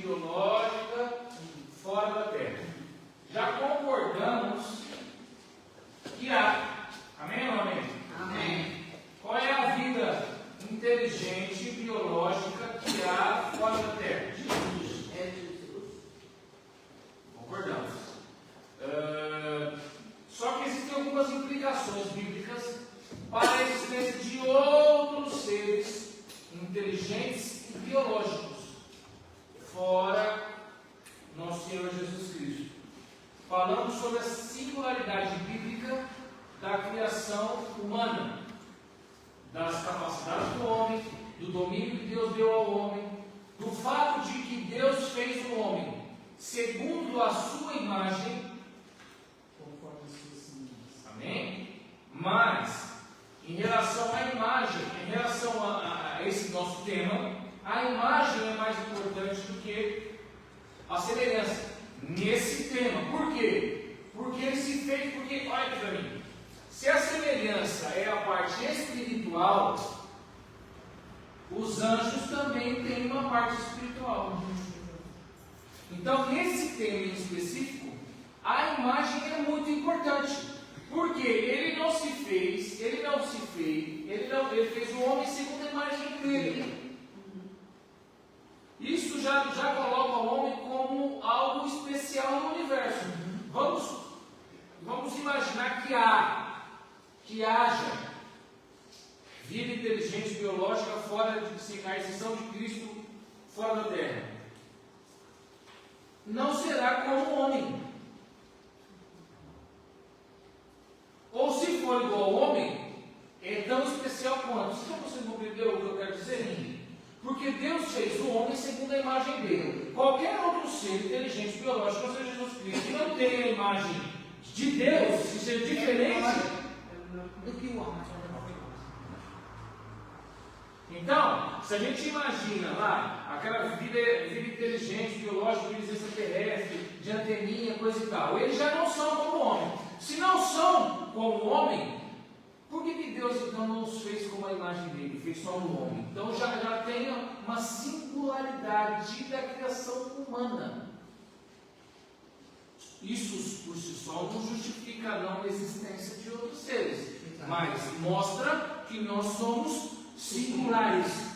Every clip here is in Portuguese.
biológica fora da Terra. Já concordamos que há. Amém ou amém? Amém. Qual é a vida inteligente biológica que há fora da Terra? Jesus. É Jesus. Concordamos. Só que existem algumas implicações bíblicas para a existência de outros seres inteligentes e biológicos fora nosso Senhor Jesus Cristo. Falamos sobre a singularidade bíblica da criação humana, das capacidades do homem, do domínio que Deus deu ao homem, do fato de que Deus fez o homem segundo a sua imagem, Conforme a sua semelhança. amém? Mas, em relação à imagem, em relação a esse nosso tema, a imagem é mais importante do que a semelhança. Nesse tema, por quê? Porque ele se fez, porque, olha para mim, se a semelhança é a parte espiritual, os anjos também têm uma parte espiritual. Então, nesse tema em específico, a imagem é muito importante, porque ele fez o homem segundo a imagem dele. Isso já coloca o homem como algo especial no universo. Vamos imaginar que haja vida inteligente biológica fora de a existência de Cristo fora da Terra. Não será como o homem. Ou se for igual ao homem, é tão especial quanto. Então vocês vão entender o que eu quero dizer? Porque Deus fez o homem segundo a imagem dele. Qualquer outro ser inteligente biológico, ou seja, Jesus Cristo, que não tem a imagem de Deus, que seja diferente do que o homem. Então, se a gente imagina lá aquela vida inteligente, biológica, vida extraterrestre, de anteninha, coisa e tal, eles já não são como homem. Se não são como homem, por que Deus então não os fez como a imagem dele, fez só o homem? Então já tem uma singularidade da criação humana. Isso por si só não justifica não a existência de outros seres, mas mostra que nós somos singulares.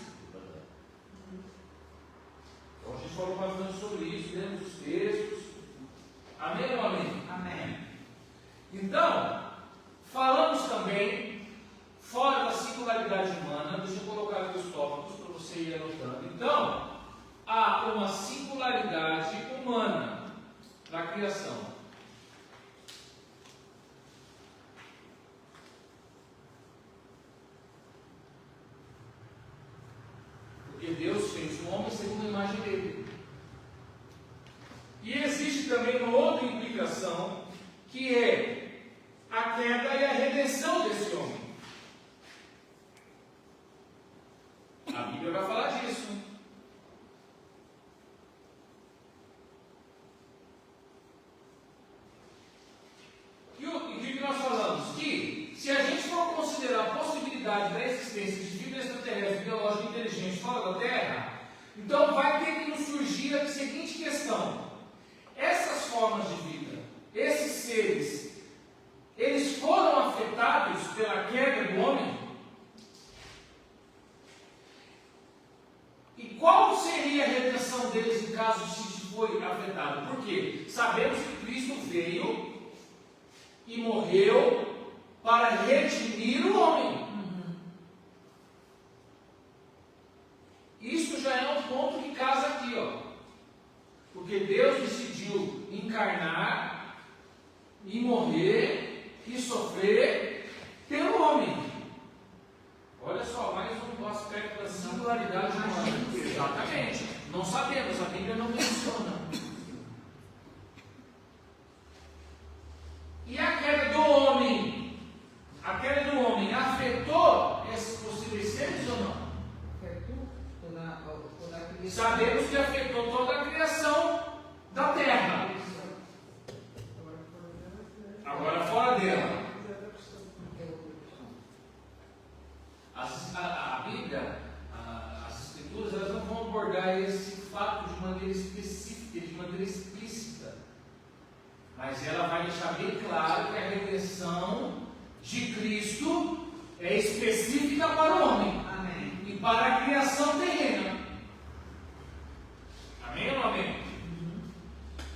Então a gente falou bastante sobre isso, lemos os textos. Amém ou amém? Amém. Então, falamos também, fora da singularidade humana, deixa eu colocar aqui os tópicos para você ir anotando. Então, há uma singularidade humana na criação. Porque Deus fez o homem segundo a imagem dele. E existe também uma outra implicação, que é a queda e a redenção desse homem. A Bíblia vai falar disso. E o que nós falamos? Que se a gente for considerar a possibilidade da existência de vida extraterrestre, biológica inteligente fora da Terra, então vai ter que nos surgir a seguinte questão: essas formas de vida, esses seres, eles foram afetados pela queda do homem? E qual seria a redenção deles em caso se foi afetado? Por quê? Sabemos que Cristo veio e morreu para redimir o homem. Isso já é um ponto que casa aqui, ó. Porque Deus decidiu encarnar e morrer e sofrer pelo homem. Olha só, mais um aspecto da singularidade humana. Exatamente. Não sabemos, a Bíblia não menciona. E a queda do homem? A queda do homem afetou esses possíveis seres ou não? Afetou toda a criação. Sabemos que afetou toda a criação da terra. Agora fora dela. A Bíblia, as Escrituras, elas não vão abordar esse fato de maneira específica, de maneira explícita. Mas ela vai deixar bem claro que a redenção de Cristo é específica para o homem. Amém. E para a criação terrena. Amém ou não amém?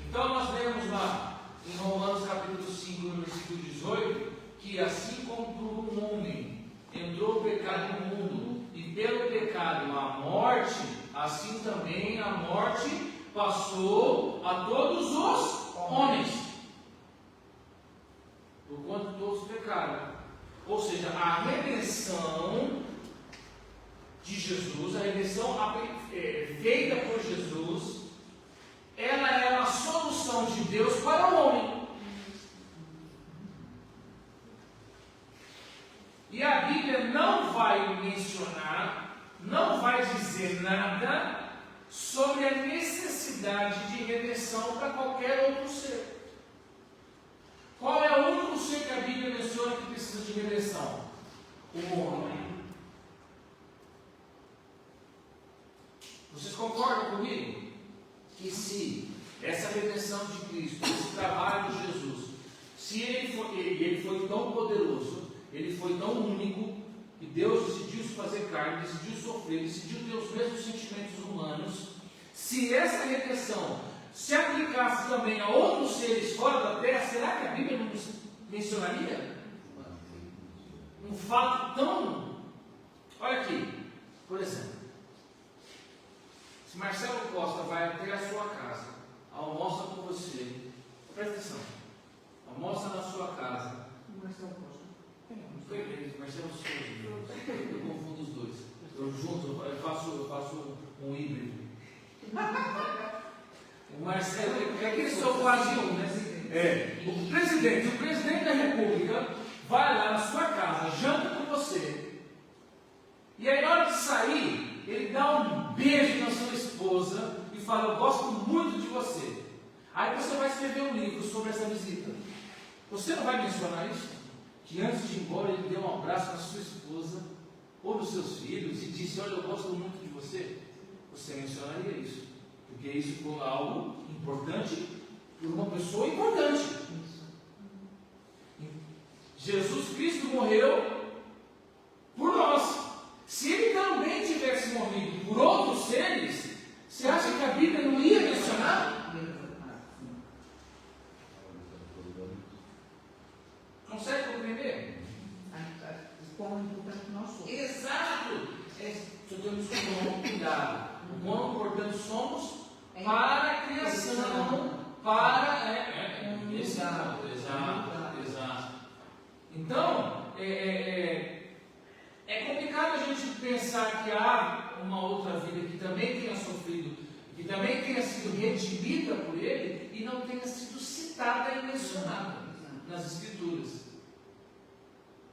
Então nós lemos lá em Romanos capítulo 5, no versículo 18, que assim como por um homem entrou o pecado no mundo, e pelo pecado a morte, assim também a morte passou a todos os homens, por quanto todos pecaram. Ou seja, a redenção de Jesus, a redenção feita por Jesus, ela é a solução de Deus para o homem. E a Bíblia não vai mencionar, não vai dizer nada sobre a necessidade de redenção para qualquer outro ser. Qual é o único ser que a Bíblia menciona que precisa de redenção? O homem. Vocês concordam comigo? Que se essa redenção de Cristo, esse trabalho de Jesus, se ele foi tão poderoso, ele foi tão único, que Deus decidiu se fazer carne, decidiu sofrer, decidiu ter os mesmos sentimentos humanos, se essa redenção se aplicasse também a outros seres fora da terra, será que a Bíblia não mencionaria um fato tão... Olha aqui, por exemplo, se Marcelo Costa vai até a sua casa, almoça com você, presta atenção, almoça na sua casa. Marcelo Costa. Marcelo Souza, eu confundo os dois. Eu junto, eu faço um híbrido. O Marcelo, é que eles são quase um, né? O presidente da República vai lá na sua casa, janta com você, e aí na hora de sair, ele dá um beijo na sua esposa e fala: eu gosto muito de você. Aí você vai escrever um livro sobre essa visita. Você não vai mencionar isso? Que antes de ir embora ele deu um abraço na sua esposa ou nos seus filhos e disse: olha, eu gosto muito de você. Você mencionaria isso, porque isso foi algo importante por uma pessoa importante. Jesus Cristo morreu por nós. Se ele também tivesse morrido por outros seres, você acha que a Bíblia não ia mencionar? Consegue compreender? Quão importante nós somos. Exato! Só temos que tomar cuidado. O quão importante somos para a criação, para... Exato. Então, é complicado a gente pensar que há uma outra vida que também tenha sofrido, que também tenha sido redimida por ele e não tenha sido citada e mencionada nas Escrituras.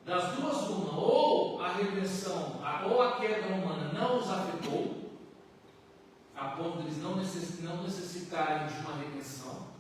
Das duas, uma, ou a redenção, ou a queda humana não os afetou, a ponto de eles não necessitarem de uma redenção,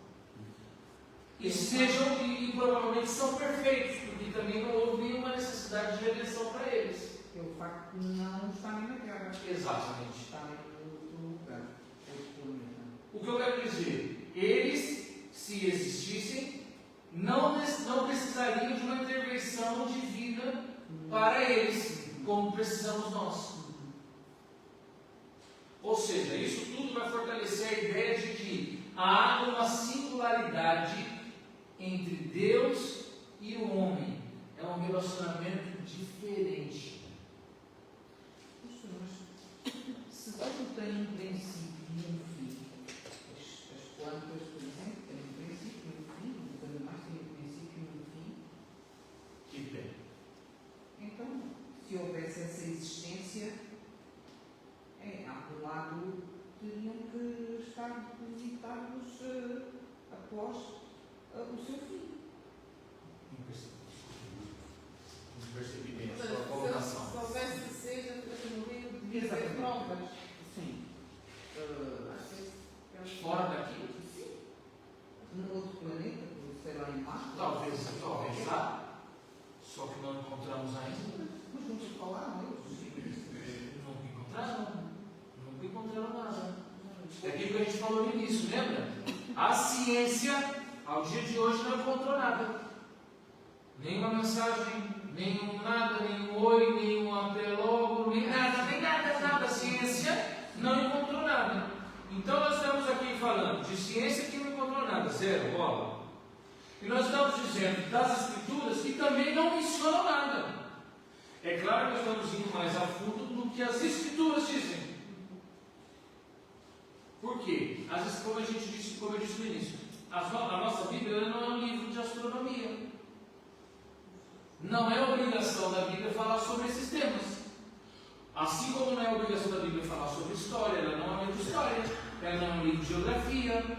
e provavelmente são perfeitos, porque também não houve nenhuma necessidade de redenção para eles. O facto de não estarem na terra. Exatamente. Estarem em outro lugar, outro planeta. O que eu quero dizer? Eles, se existissem, não precisariam de uma intervenção divina para eles, como precisamos nós. Ou seja, isso tudo vai fortalecer a ideia de que há uma singularidade entre Deus e o homem. É um relacionamento diferente. Poxa, mas se tudo tem um princípio e um fim, as plantas, por exemplo, têm um princípio e um fim, os animais têm um princípio e um fim. Que bem. Então, se houvesse essa existência, por um lado, teriam que estar depositados após o seu fim. Não percebi bem a sua colocação. Se houvesse seja morrido, devia haver provas. Sim. Fora daqui? Sim. Num outro planeta, sei lá, em Marte. Talvez lá. Só que não encontramos ainda. Mas não se falaram eles. Nunca encontraram nada. É aquilo que a gente falou no início, lembra? A ciência, ao dia de hoje, não encontrou nada. Nenhuma mensagem, nenhum nada, nenhum oi, nenhum até logo, nem nada. A ciência não encontrou nada. Então nós estamos aqui falando de ciência que não encontrou nada, zero, bola. E nós estamos dizendo das Escrituras que também não mencionam nada. É claro que nós estamos indo mais a fundo do que as Escrituras dizem. Por quê? Como eu disse no início, a nossa Bíblia não é um livro de astronomia. Não é obrigação da Bíblia falar sobre esses temas. Assim como não é obrigação da Bíblia falar sobre história, ela não é um livro de história, ela não é um livro de geografia.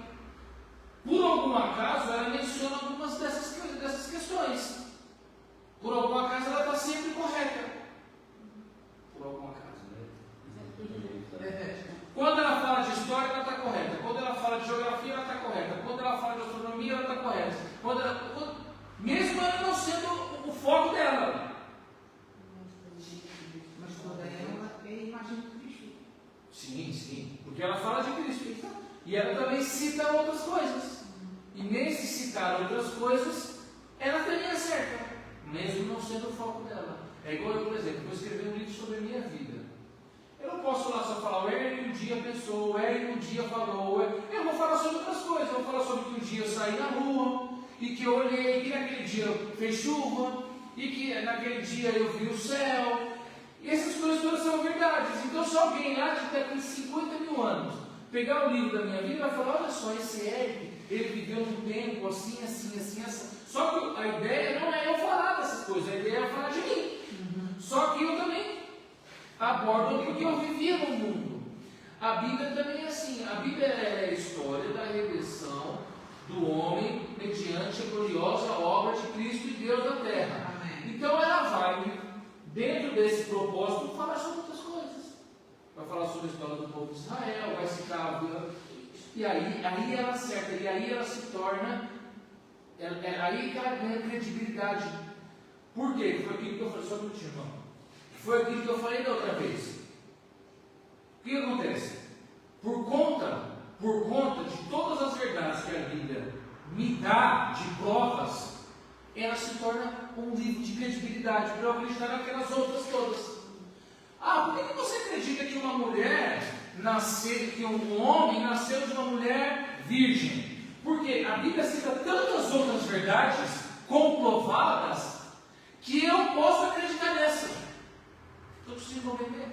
Por algum acaso, ela menciona algumas dessas questões. Por algum acaso, ela está sempre correta. Por algum acaso, né? Quando ela fala de história, ela está correta. Quando ela fala de geografia, ela está correta. Quando ela fala de astronomia, ela está correta. Mesmo ela não sendo o foco dela. Mas toda ela é a imagem de Cristo. Sim, porque ela fala de Cristo. E ela também cita outras coisas. E nesse citar outras coisas, ela também acerta, mesmo não sendo o foco dela. É igual eu, por exemplo, vou escrever um livro sobre a minha vida. Eu não posso lá só falar, o Hélio um dia pensou, o Hélio um dia falou. Eu vou falar sobre outras coisas. Eu vou falar sobre que um dia eu saí na rua, e que eu olhei, que naquele dia fez chuva, e que naquele dia eu vi o céu. E essas coisas todas são verdades. Então, se alguém lá de daqui a 50 mil anos pegar o livro da minha vida e vai falar, olha só, esse Hélio, ele viveu num tempo assim. Só que a ideia não é eu falar dessas coisas, a ideia é eu falar de mim. Só que eu também abordo aquilo que eu vivia no mundo. A Bíblia também é assim. A Bíblia é a história da redenção do homem mediante a gloriosa obra de Cristo e Deus na terra. Amém. Então ela vai, dentro desse propósito, falar sobre outras coisas. Vai falar sobre a história do povo de Israel, vai citar a Bíblia. E aí ela acerta, e aí ela se torna, aí que ela ganha credibilidade. Por quê? Foi aquilo que eu falei, só um minutinho, irmão. Foi aquilo que eu falei da outra vez. O que acontece? Por conta de todas as verdades que a Bíblia me dá de provas, ela se torna um livro de credibilidade para eu acreditar naquelas outras todas. Por que você acredita que uma mulher que um homem nasceu de uma mulher virgem? Porque a Bíblia cita tantas outras verdades comprovadas que eu posso acreditar nessa. Estou precisando entender.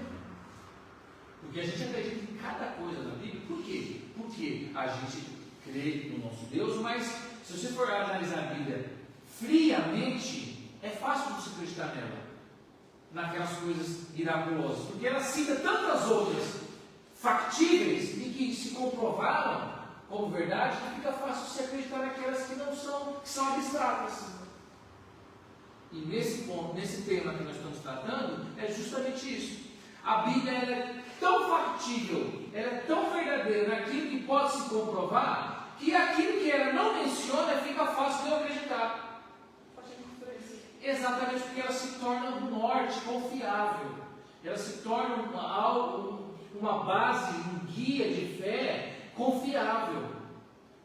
Porque a gente acredita em cada coisa da Bíblia. Por quê? Porque a gente crê no nosso Deus, mas se você for analisar a Bíblia friamente, é fácil você acreditar nela, naquelas coisas miraculosas, porque ela cita tantas outras factíveis e que se comprovaram como verdade, que fica fácil você acreditar naquelas que não são, que são abstratas. E nesse ponto, nesse tema que nós estamos tratando, é justamente isso. A Bíblia ela é tão factível, ela é tão verdadeira naquilo que pode se comprovar, que aquilo que ela não menciona fica fácil de eu acreditar. Exatamente porque ela se torna um norte confiável, ela se torna uma base, um guia de fé confiável.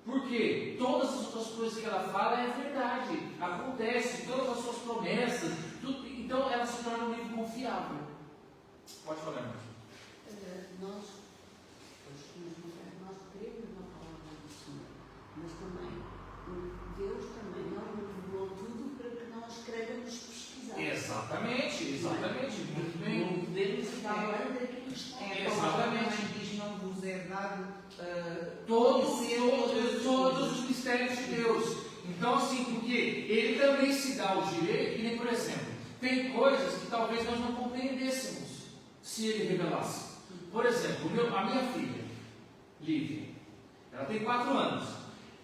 Porque todas as outras coisas que ela fala é verdade, acontece, todas as suas promessas, tudo, então ela se torna um livro confiável. Pode falar, irmão. Nós cremos na palavra do Senhor, mas também Deus também não revelou tudo para que nós queiramos pesquisar. Exatamente, muito bem. Não podemos ficar além daquilo que está. Exatamente. Diz, não vos é dado todos os mistérios de Deus. Então, assim, porque ele também se dá o direito, e nem, por exemplo, tem coisas que talvez nós não compreendêssemos se ele revelasse. Por exemplo, a minha filha, Lívia, ela tem 4 anos.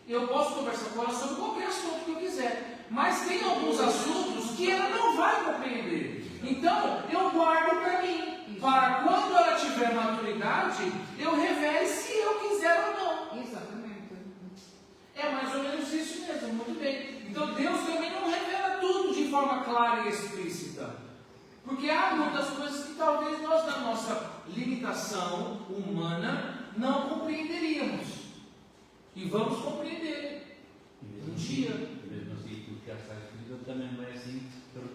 Eu posso conversar com ela sobre qualquer assunto que eu quiser, mas tem alguns assuntos que ela não vai compreender. Então, eu guardo para mim, para quando ela tiver maturidade, eu revele se eu quiser ou não. Exatamente. É mais ou menos isso mesmo, muito bem. Então, Deus também não revela tudo de forma clara e explícita. Porque há muitas coisas que talvez nós, na nossa limitação humana, não compreenderíamos.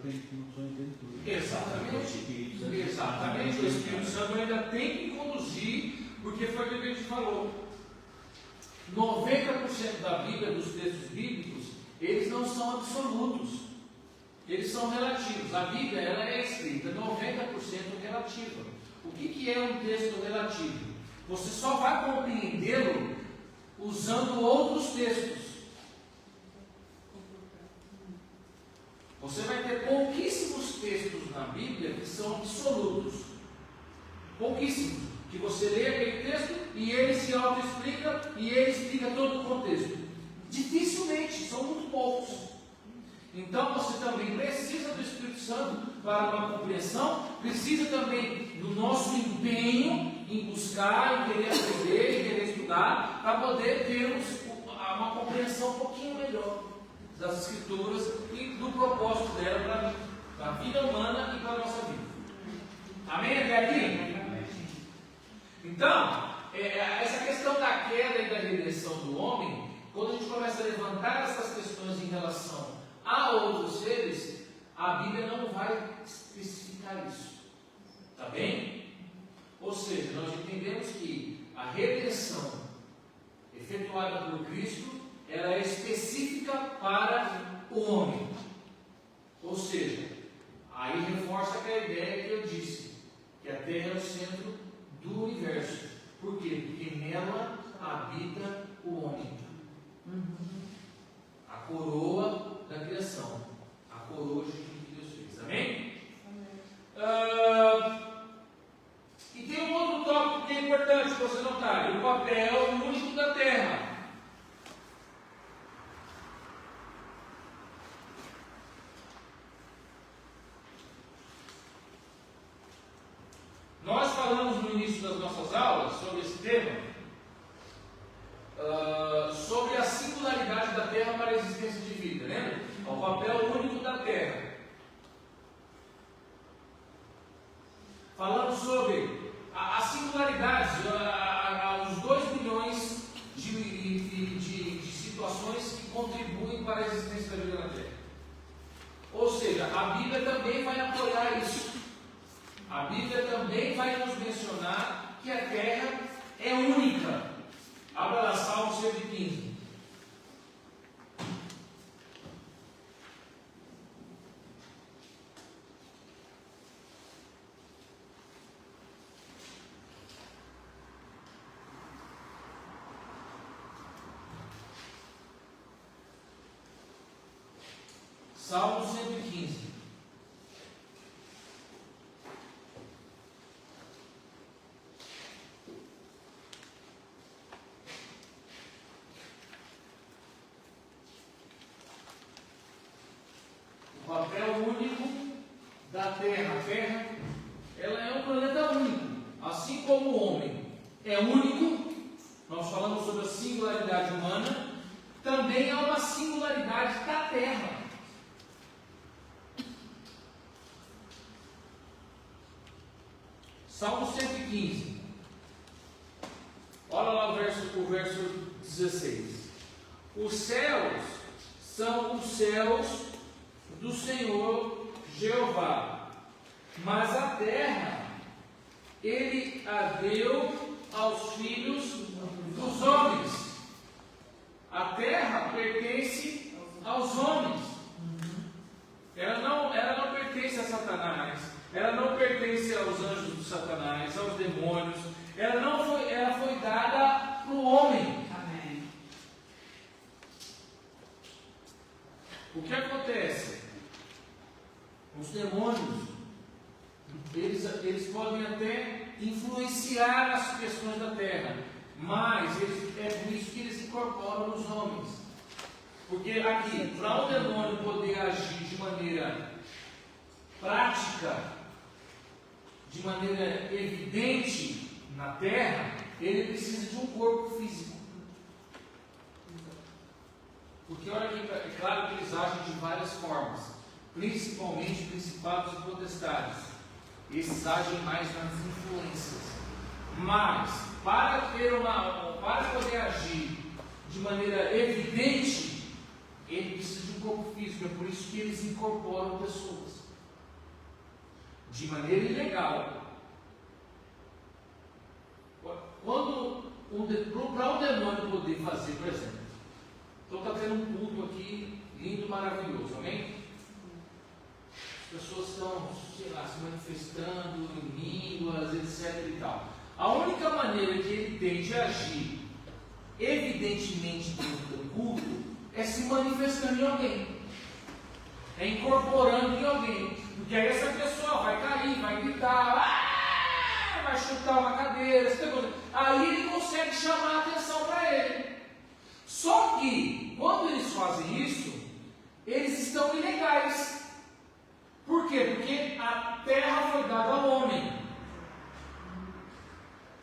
acredito que não sou entende tudo. Exatamente. Exatamente. O Espírito Santo ainda tem que conduzir, porque foi o que a gente falou. 90% da Bíblia, dos textos bíblicos, eles não são absolutos. Eles são relativos. A Bíblia, ela é escrita 90% relativa. O que é um texto relativo? Você só vai compreendê-lo usando outros textos. Você vai ter pouquíssimos textos na Bíblia que são absolutos. Pouquíssimos. Que você lê aquele texto e ele se auto-explica e ele explica todo o contexto. Dificilmente, são muito poucos. Então você também precisa do Espírito Santo para uma compreensão, precisa também do nosso empenho em buscar, em querer aprender, em querer estudar, para poder termos uma compreensão um pouquinho melhor das Escrituras e do propósito dela para a vida humana e para a nossa vida. Amém? Até aqui? Então, essa questão da queda e da redenção do homem, quando a gente começa a levantar essas questões em relação a outros seres, a Bíblia não vai especificar isso. Está bem? Ou seja, nós entendemos que a redenção efetuada por Cristo, ela é específica para o homem. Ou seja, aí reforça aquela ideia que eu disse, que a Terra é o centro do universo. Por quê? Porque nela habita o homem. A coroa da criação. A coroa de tudo que Deus fez. Amém? E tem um outro tópico que é importante você notar: o papel único da terra. Nós falamos no início das nossas aulas sobre esse tema, sobre a singularidade da Terra para a existência de vida, lembra? O papel único da Terra. Falamos sobre a singularidade, os 2 milhões de situações que contribuem para a existência da vida na Terra. Ou seja, a Bíblia também vai apoiar isso. A Bíblia também vai nos mencionar que a Terra é única. Abra lá, Salmo 115. Salmo 115. O papel único da Terra. A Terra, ela é um planeta único. Assim como o homem é único, nós falamos sobre a singularidade humana, também há uma singularidade da Terra. Salmo 115. Olha lá o verso 16. Os céus são os céus do Senhor Jeová, mas a terra Ele a deu aos filhos dos homens. A terra pertence aos homens. Ela não pertence a Satanás. Ela não pertence aos anjos de Satanás, aos demônios. Ela foi dada para o homem. Amém. O que acontece? Os demônios, eles podem até influenciar as questões da terra, mas é por isso que eles incorporam os homens. Porque aqui, para o demônio poder agir de maneira prática, de maneira evidente na terra, ele precisa de um corpo físico. Porque olha que é claro que eles agem de várias formas, principalmente principados e potestades. Esses agem mais nas influências. Mas para poder agir de maneira evidente, ele precisa de um corpo físico, é por isso que eles incorporam pessoas de maneira ilegal. Para um demônio poder fazer, por exemplo, então está tendo um culto aqui, lindo, maravilhoso, amém? As pessoas estão, sei lá, se manifestando em línguas, etc e tal. A única maneira que ele tem de agir, evidentemente dentro do culto, é se manifestando em alguém, é incorporando em alguém, porque aí essa pessoa vai cair, vai gritar, vai chutar uma cadeira, aí ele consegue chamar a atenção para ele. Só que, quando eles fazem isso, eles estão ilegais. Por quê? Porque a terra foi dada ao homem,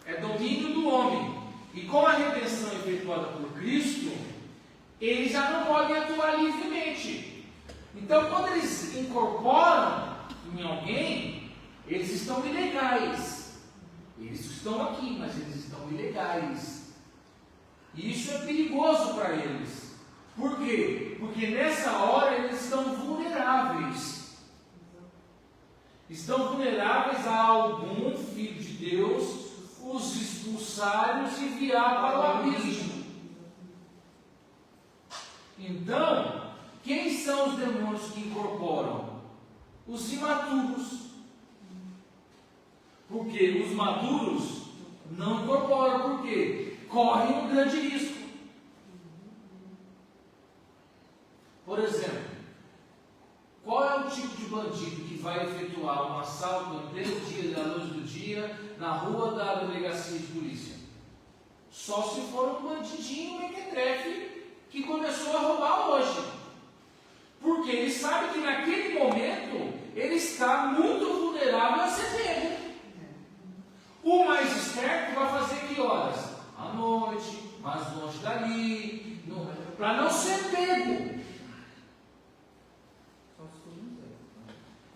é domínio do homem, e com a redenção efetuada por Cristo, eles já não podem atuar livremente. Então, quando eles incorporam em alguém, eles estão ilegais. Eles estão aqui, mas eles estão ilegais. E isso é perigoso para eles. Por quê? Porque nessa hora eles estão vulneráveis. Estão vulneráveis a algum filho de Deus os expulsar e os enviar para o abismo. Então, quem são os demônios que incorporam? Os imaturos. Porque os maduros não incorporam. Por quê? Correm um grande risco. Por exemplo, qual é o tipo de bandido que vai efetuar um assalto em pleno dia, da luz do dia, na rua da delegacia de polícia? Só se for um bandidinho mequetrefe que começou a roubar hoje. Porque ele sabe que naquele momento ele está muito vulnerável a ser pego. O mais esperto vai fazer que horas? À noite, mais longe dali, para não ser pego.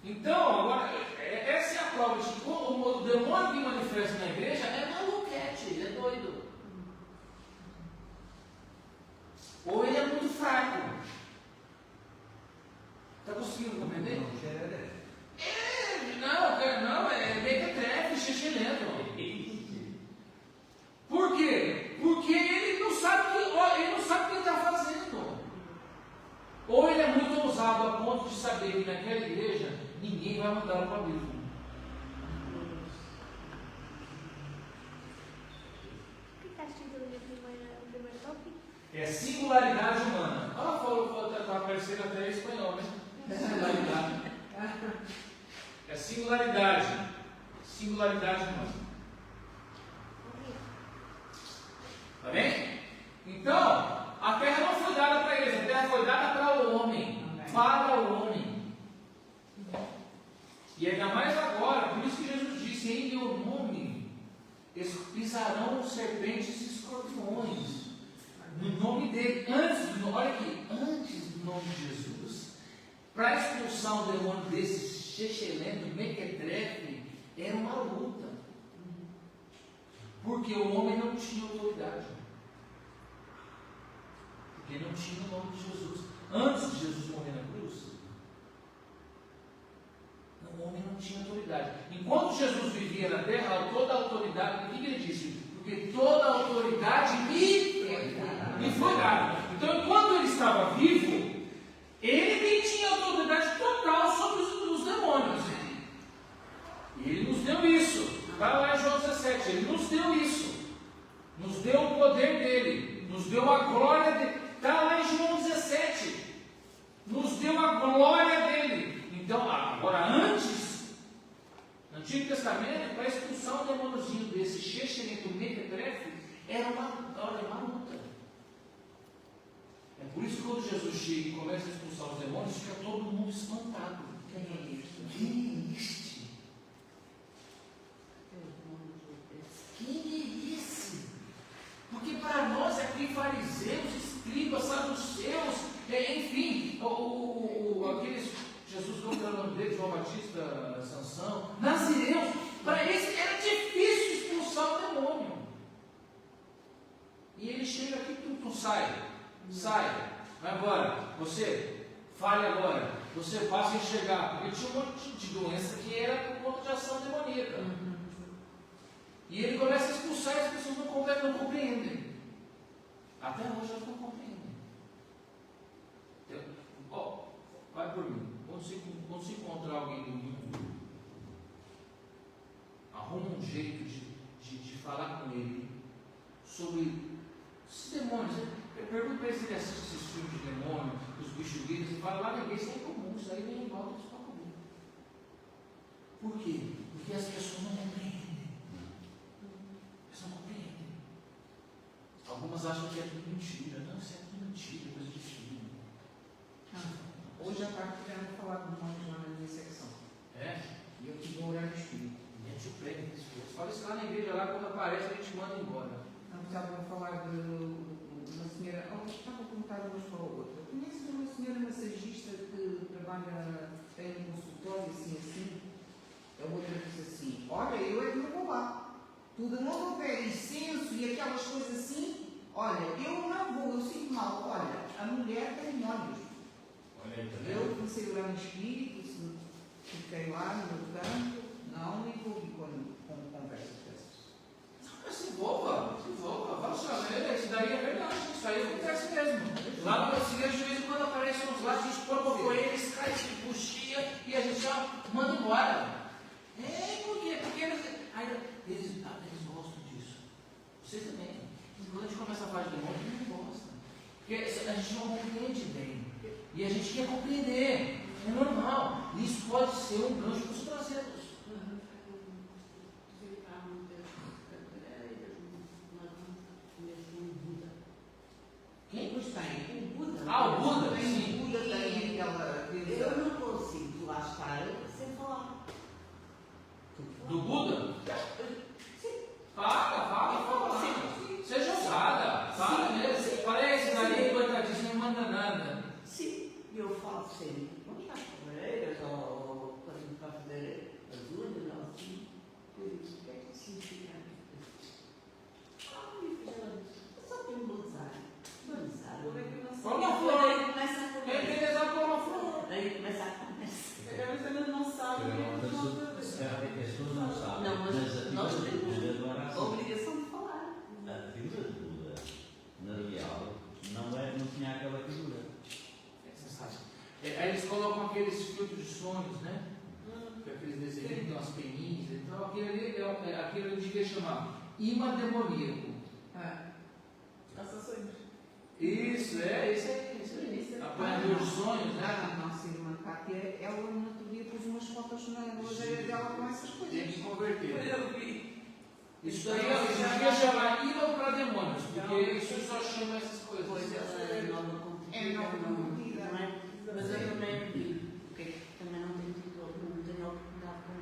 Então, agora, essa é a prova de que o demônio que manifesta na igreja é maluquete, ele é doido. Ou ele é muito fraco. Está conseguindo compreender? Não, é mequetrefe, xixelento. Por quê? Porque ele não sabe o que ele está fazendo. Ou ele é muito ousado a ponto de saber que naquela igreja ninguém vai mandar para o abismo. O que está escrito no primeiro tópico? É singularidade humana. Ela falou que está aparecendo até em espanhol, né? Singularidade. É singularidade. Singularidade humana. Está bem? Então, a terra não foi dada para eles, a terra foi dada para o homem. Para o homem. E ainda mais agora, por isso que Jesus disse: em meu nome eles pisarão serpentes e escorpiões. No nome dele, olha aqui, antes do nome de Jesus, para expulsar um demônio desse xexelento, mequetrefe, era uma luta. Porque o homem não tinha autoridade. Porque não tinha o nome de Jesus. Antes de Jesus morrer na cruz, o homem não tinha autoridade. Enquanto Jesus vivia na terra, toda a autoridade, o que ele disse? Porque toda a autoridade me foi dada. Então, enquanto ele estava vivo, ele tinha autoridade total sobre os demônios. E ele nos deu isso. Vai lá em João 17, ele nos deu isso. Nos deu o poder dele. Nos deu a glória dele. Está lá em João 17. Nos deu a glória dele. Então, agora antes, no Antigo Testamento, para expulsar um demôniozinho desse xexerento mequetrefe, era uma luta. É por isso que quando Jesus chega e começa a expulsar os demônios, fica todo mundo espantado. Quem é este? Quem é este? Quem é esse? Porque para nós aqui, fariseus, escribas, saduceus, enfim, aqueles, Jesus, como era o nome dele, João Batista, Sansão, nazireus, para eles era difícil expulsar o demônio. E ele chega aqui, tu sai, vai embora, você, Fale agora. Você passa a enxergar. Porque tinha um monte de doença que era por conta de ação demoníaca. E ele começa a expulsar e as pessoas não compreendem. Até hoje elas não compreendem. Vai por mim. Quando se encontrar alguém do mundo, arruma um jeito de falar com ele sobre esses demônios. Pergunta para ele se ele assiste esses filmes de demônio, os bichos vivos, e fala lá ninguém, isso é comum, isso aí nem volta, isso é comum. Por quê? Porque as pessoas não compreendem. Eles não compreendem. Algumas acham que é tudo mentira. Não, isso é tudo mentira, coisa de filme. Hoje à tarde tivemos a falar com nós lá na minha secção. É? E eu tive um grande espírito. E a gente prende isso. Fala isso lá na igreja, lá quando aparece a gente manda embora. Não precisavam falar de uma senhora. Estava a contar umas para a outra. Conheces uma senhora massagista que trabalha, tem um consultório assim. A outra disse assim: olha, eu é que não vou lá. Tudo não houver incenso e aquelas coisas assim. Olha, eu não vou, eu sinto mal. Olha, a mulher tem molhos. Eu comecei lá no espírito, fiquei lá no meu canto, não me envolvi com conversas dessas. Mas se envolva. Fala assim, isso daí é verdade, isso aí acontece mesmo. Lá no nosso igreja, de vez em quando aparecem uns lá, a gente provocou eles, cai, se puxia e a gente já manda embora. Por quê? Porque eles gostam disso. Vocês também. Quando a gente começa a falar de demônio, a gente não gosta. Porque a gente não compreende bem. E a gente quer compreender. É normal. Isso pode ser um gancho para os traseiros. Quem? Pois tem, o Buda. O Buda? Tem Sim. o Buda, tem aquela. Eu não consigo lá estar sem falar. Do Buda? Sim. Fala. Seja ousada. Fala mesmo. Parece daí, coitadinho, não manda nada. Sim, eu falo sempre. Vamos lá, cabeleireiras ou para fazer as unhas ou assim. Eu digo, o que é que isso significa? Só para embelezar. Como é que eu não sei? Como a flor. Aí começa a comer. Beleza como a flor. Aí começa a comer. Às vezes ainda não sabe o que é que As pessoas não sabem. Não, mas a nós figura de temos Buda não era a assim. obrigação de falar. A figura de Buda, na real, não tinha aquela figura. Aí eles colocam aqueles filtros de sonhos, né? Aqueles desenhos, umas peninhas. Então aquilo ali devia chamar imã demoníaco. Assassões. Isso aí. Apanhador de sonhos, né? A nossa irmã Cátia, ela no outro dia pôs umas fotos na loja dela com essas Tem coisas. que converter. Eu vi. Isso daí devia chamar imã para demônios, porque isso só chama essas coisas. Pois ela é nova competida. É nova competida. Não é? Mas eu também digo, porque também não tenho oportunidade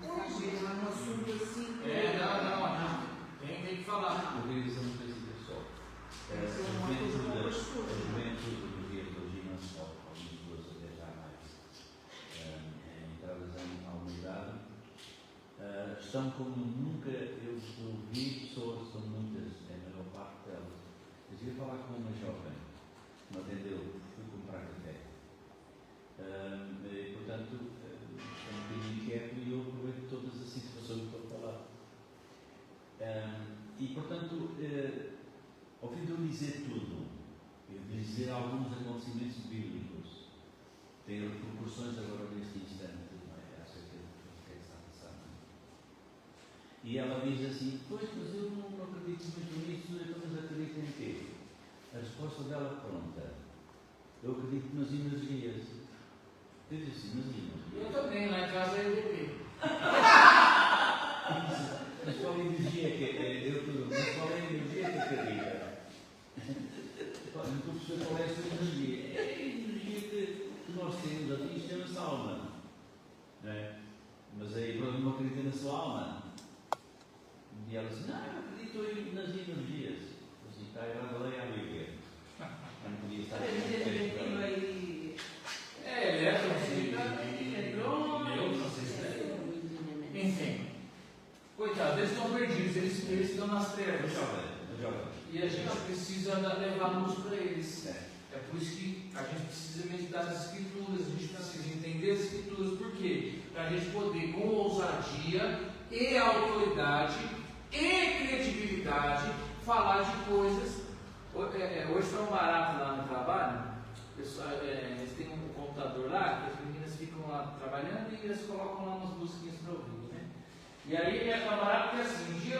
de Pois, conversar. ela não assunto assim. Não. Tem que falar. Eu queria dizer uma coisa só. A juventude dos dias de hoje, não só, algumas pessoas até já mais entradas em alguma idade, estão como nunca eu ouvi pessoas, são muitas, a maior parte delas. Eu ia falar com uma jovem, me atendeu, fui comprar café. E, portanto, estou um bocadinho inquieto e eu aproveito todas as situações que estou a falar. E, portanto, ao fim de eu dizer tudo, eu dizer alguns acontecimentos bíblicos, ter proporções agora neste instante, acerca do que é que está passando. E ela diz assim: pois, mas eu não acredito muito nisso, mas acredito em quê? A resposta dela pronta: eu acredito nas energias. Eu disse assim: nas energias? Eu também, lá em casa é EVP. Mas qual é a energia que acredita? Não estou a perceber qual é a sua energia. É a energia que nós temos aqui, chama-se alma. Não é? Mas aí pronto, não acredita na sua alma. E ela disse: não, eu acredito nas energias. Eu disse: está errado a lei à Bíblia. Eu não podia estar aqui. Enfim. Coitado, eles estão perdidos, eles estão nas trevas. E a gente precisa levar luz para eles. É por isso que a gente precisa meditar nas Escrituras, a gente precisa entender as Escrituras. Por quê? Para a gente poder, com ousadia e autoridade e credibilidade, falar de coisas. Hoje foi um barato lá no trabalho. Pessoal, eles têm um computador lá, que as meninas ficam lá trabalhando e eles colocam lá umas musiquinhas para ouvir, né? E aí é barato porque assim, um dia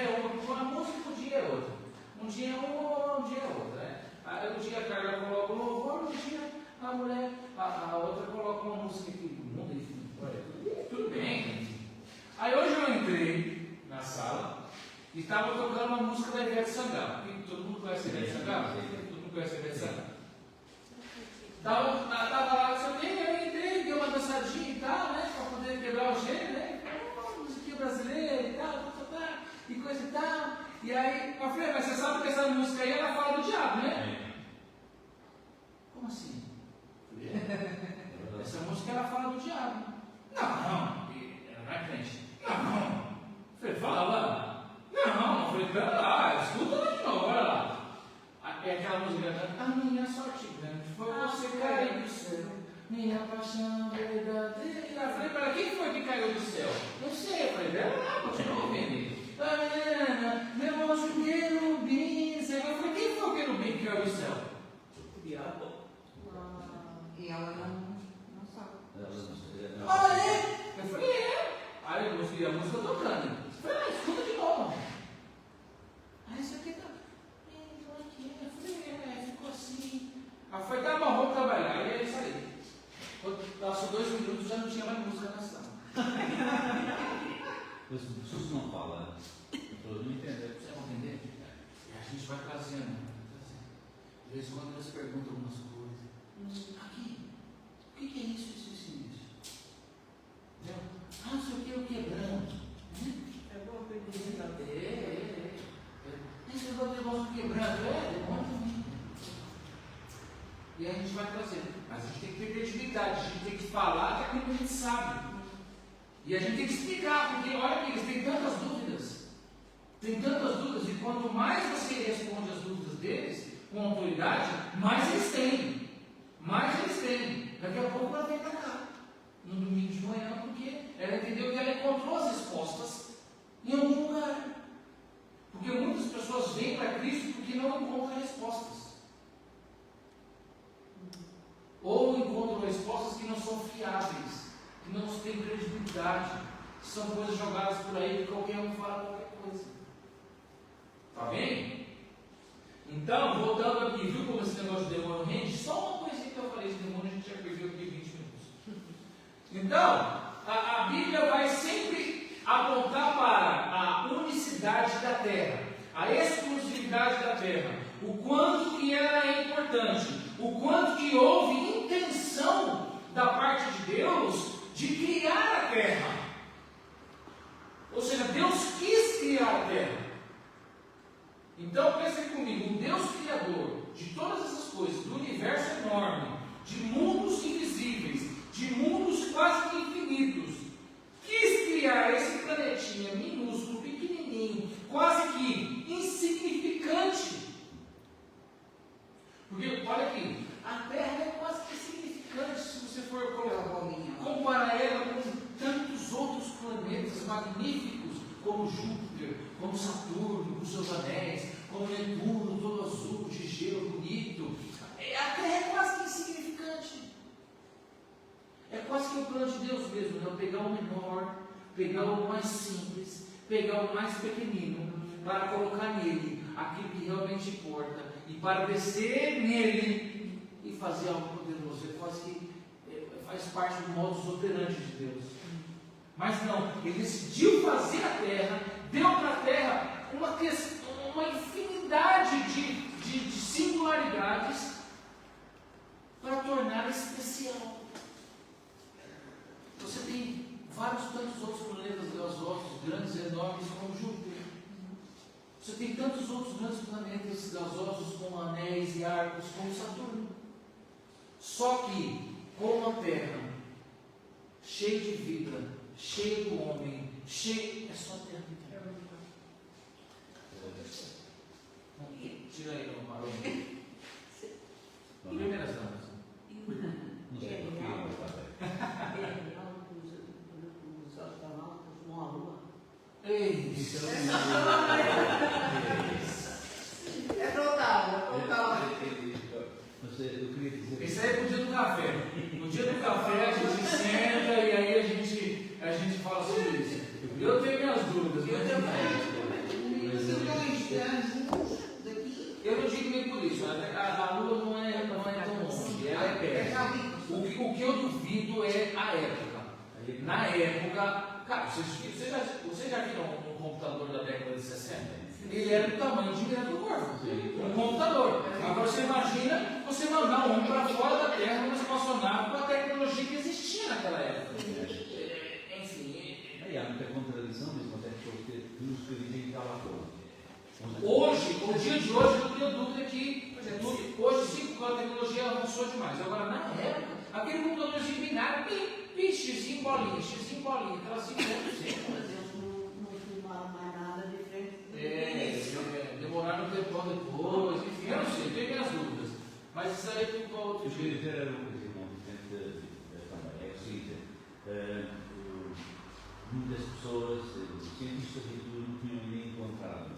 é uma música, um dia é outra. Um dia é uma, um dia é outra. Né? Aí um dia a Carla coloca um louvor, um dia a mulher, a outra coloca uma música que muda, enfim. Tudo bem, gente. Aí hoje eu entrei na sala e estava tocando uma música da Ivete Sangalo. Todo mundo conhece a Ivete Sangalo? Todo mundo conhece a Ivete Sangalo? Estava lá, eu entrei, dei uma dançadinha e tal, né? Para poder quebrar o gelo, né? Uma musiquinha brasileira e tal, e coisa e tal. E aí, eu falei, mas você sabe que essa música aí ela fala do diabo, né? Como assim? Essa música ela fala do diabo. Não, ela não é crente. Não. Falei, fala. Não, eu falei, pera lá, escuta ela de novo, olha lá. É aquela música, a minha sorte grande foi você cair do céu, minha paixão verdadeira. Eu falei, para quem foi que caiu do céu? Não sei, eu falei, pera lá, continua ouvindo. Meu anjo querubim, eu falei, quem foi o querubim que caiu do céu? O diabo. E ela não sabe. Ah, é? Eu falei, Aí eu consegui a música tocando. Eu falei, escuta de novo. Aí isso aqui tá. Ficou assim. Aí foi, tá bom, vamos trabalhar. E aí saí. Quando passou 2 minutos, já não tinha mais música na sala. As pessoas não falam, todos não entendem. Você vai entender? E a gente vai trazendo. De vez em quando eles perguntam algumas coisas. Aqui, o que é isso? Entendeu? Não sei o que, o quebrando. É bom aprender. Esse negócio quebrando, demônio. E aí a gente vai trazendo. Mas a gente tem que ter credibilidade, a gente tem que falar daquilo que a gente sabe. E a gente tem que explicar, porque olha aqui, eles têm tantas dúvidas. E quanto mais você responde as dúvidas deles, com autoridade, mais eles têm. Daqui a pouco ela vem para cá, no domingo de manhã, porque ela entendeu que ela encontrou as respostas em algum lugar. Porque muitas pessoas vêm para Cristo porque não encontram respostas. Ou encontram respostas que não são fiáveis, que não têm credibilidade, que são coisas jogadas por aí que qualquer um fala qualquer coisa. Está bem? Então, voltando aqui, viu como esse negócio de demônio rende? Só uma coisinha que eu falei de demônio, a gente já perdeu aqui 20 minutos. Então, a Bíblia vai sempre apontar para a unicidade da terra, a exclusividade da terra, o quanto que ela é importante, o quanto que houve intenção da parte de Deus de criar a terra. Ou seja, Deus quis criar a terra. Então pensem comigo, um Deus criador de todas essas coisas, do universo enorme, de mundos invisíveis, de mundos quase que infinitos, quis criar esse planetinha minúsculo, pequenininho, quase que insignificante. Porque, olha aqui, a Terra é quase que insignificante se você for comparar ela com tantos outros planetas magníficos, como Júpiter, como Saturno, com seus anéis, como Netuno, todo azul, de gelo bonito. A Terra é quase que insignificante. É quase que o plano de Deus mesmo, né? Pegar o menor, pegar o mais simples, pegar o mais pequenino, para colocar nele aquilo que realmente importa, e para descer nele e fazer algo poderoso. É quase que faz parte do modus operandi de Deus. Mas não, ele decidiu fazer a terra, deu para a terra uma infinidade de singularidades para torná-la especial. Você tem vários tantos outros planetas gasosos, grandes e enormes, como Júpiter. Você tem tantos outros grandes planetas gasosos, como anéis e arcos, como Saturno. Só que, como a Terra, cheia de vida, cheia do homem, cheia. É só a Terra. Tira aí, Marão. O que eu duvido é a época. Na época, cara, vocês já viram um computador da década de 60? Ele era do tamanho de Miranda do Corvo. Um computador. Agora você imagina você mandar um para fora da Terra numa espaçonave com a tecnologia que existia naquela época. Enfim. Aí há muita contradição, mas até que nos dizem que está lá fora. Hoje, o dia de hoje, eu não tenho dúvida que, por exemplo, hoje sim, a tecnologia avançou demais. Agora, na época, aquele computadorzinho binário, xizinho bolinha, aquela 5 Mas eles não filmaram mais nada diferente. demoraram um tempão depois, enfim, eu não sei, tenho minhas dúvidas. Mas isso aí é tudo para outro Eu queria jeito. dizer uma coisa diferente também. É o seguinte, muitas pessoas, cientistas e tudo, não tinham nem encontrado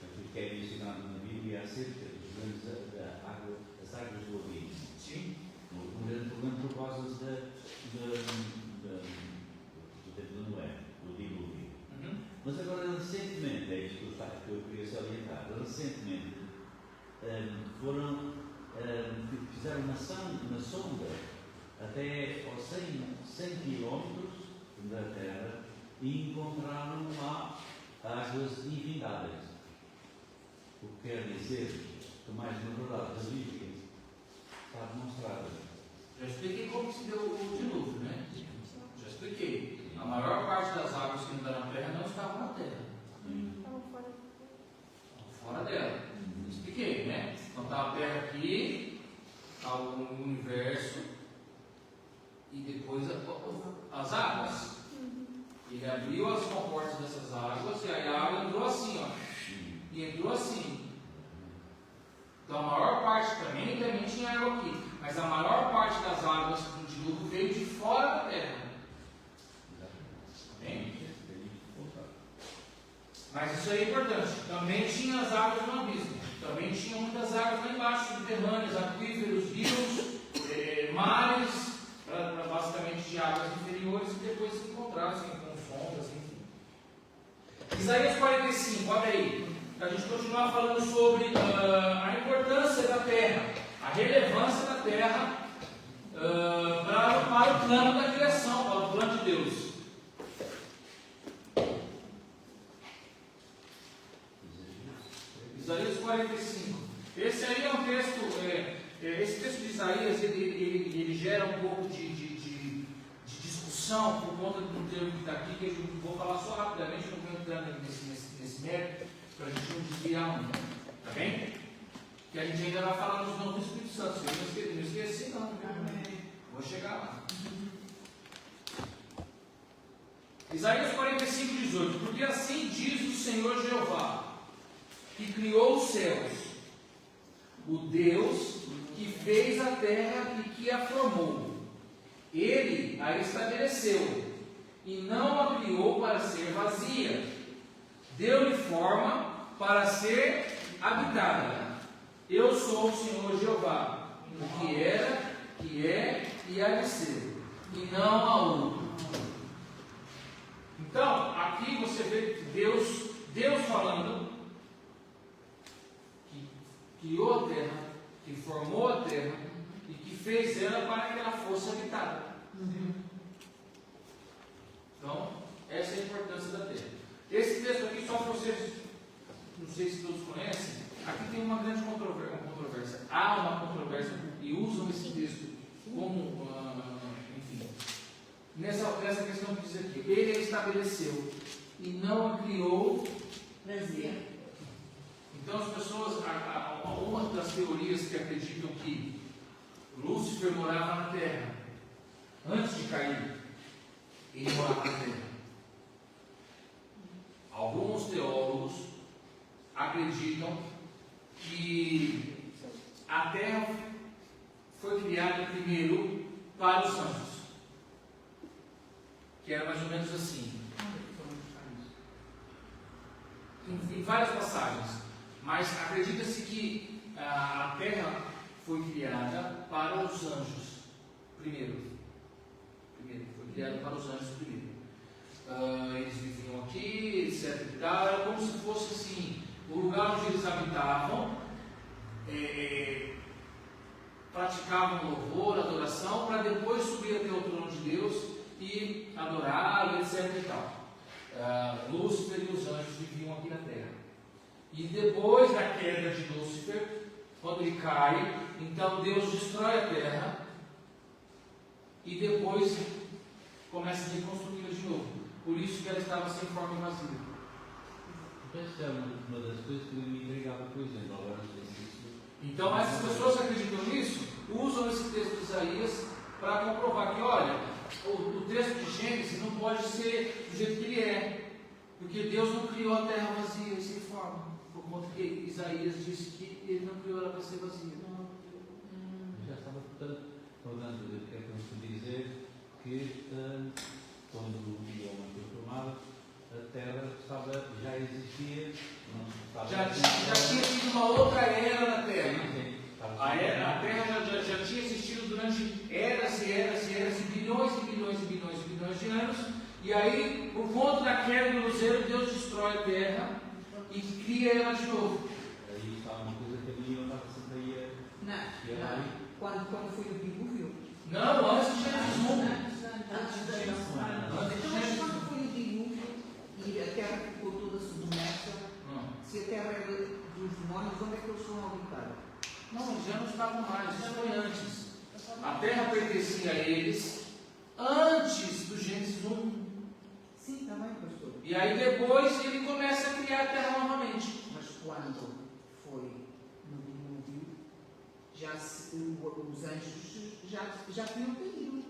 aquilo que é mencionado na Bíblia acerca dos grandes das águas do abismo. Sim. Um grande problema por causa do tempo de Noé, do dilúvio. Mas agora, recentemente, é isto que eu queria salientar, recentemente fizeram uma sonda até aos 100 km da Terra e encontraram lá águas infindáveis. O que quer dizer que mais na verdade a Bíblia está demonstrada. Já expliquei como se deu o dilúvio, né? Já expliquei. A maior parte das águas que estão na Terra não estavam na Terra. Estavam fora. Fora dela. Expliquei, né? Então está a Terra aqui, está o universo e depois as águas. Ele abriu as comportas dessas águas e aí a água entrou assim, ó. E entrou assim. Então a maior parte também tinha água aqui. Mas a maior parte das águas do dilúvio veio de fora da Terra. Bem? Mas isso aí é importante. Também tinha as águas no abismo. Também tinha muitas águas lá embaixo, subterrâneas, aquíferos, rios, mares, basicamente de águas inferiores, e depois se encontrassem com sondas, enfim. Isaías 45, olha aí. A gente continuar falando sobre a importância da terra, a relevância da terra para o plano da criação, para o plano de Deus. Isaías 45. Esse aí é um texto, esse texto de Isaías, ele gera um pouco de discussão por conta do termo que está aqui, que eu vou falar só rapidamente, não vou entrar nesse mérito, para a gente não desviar muito, tá bem? Que a gente ainda vai falar nos dons do Espírito Santo, você não esqueci não, vou chegar lá. Isaías 45, 18. Porque assim diz o Senhor Jeová, que criou os céus, o Deus que fez a terra e que a formou. Ele a estabeleceu e não a criou para ser vazia. Deu-lhe forma para ser habitada. Eu sou o Senhor Jeová, o que era, que é e há de ser, e não há outro. Então, aqui você vê Deus falando que criou a terra, que formou a terra e que fez ela para que ela fosse habitada. Então, essa é a importância da terra. Esse texto aqui, só para vocês, não sei se todos conhecem, aqui tem uma grande controvérsia. Há uma controvérsia e usam esse texto como, enfim, nessa questão que diz aqui, ele a estabeleceu e não a criou vazia. Então as pessoas, uma das teorias que acreditam que Lúcifer morava na terra, antes de cair, ele morava na terra. Alguns teólogos acreditam que a terra foi criada primeiro para os anjos, que era mais ou menos assim, em várias passagens, mas acredita-se que a terra foi criada para os anjos primeiro, foi criada para os anjos primeiro. Eles viviam aqui, etc e tal, era como se fosse assim, o lugar onde eles habitavam praticavam louvor, adoração, para depois subir até o trono de Deus e adorá-lo, etc. e tal. Lúcifer e os anjos viviam aqui na terra. E depois da queda de Lúcifer, quando ele cai, então Deus destrói a terra e depois começa a reconstruí-la de novo. Por isso que ela estava sem forma e vazia. Essa é uma das coisas que me entregava, por exemplo, agora não sei se isso. Então essas pessoas que acreditam nisso usam esse texto de Isaías para comprovar que, olha, o texto de Gênesis não pode ser do jeito que ele é, porque Deus não criou a terra vazia e sem forma, por conta que Isaías disse que ele não criou ela para ser vazia. Já estava, portanto, falando do que é que eu costumo dizer, que quando o homem foi formado, a terra já existia, não estava. Já tinha tido uma outra era na terra. A terra já tinha existido durante eras e eras e eras, e bilhões e bilhões e bilhões e bilhões de anos. E aí, por conta da queda do luzeiro, Deus destrói a terra e cria ela de novo. Aí estava uma coisa que a minha estava sempre aí. Não. Quando foi o dilúvio? Não, antes de Gênesis 1. Antes de Gênesis 1. Então, quando foi o dilúvio e a terra ficou toda submersa, se a terra era dos demónios, onde é que eles foram habitar? Não, eles já não estavam mais, isso foi antes. A terra pertencia a eles antes do Gênesis 1. Sim, também, pastor. E aí depois ele começa a criar a terra novamente. Mas quando foi no dilúvio, os anjos já tinham caído.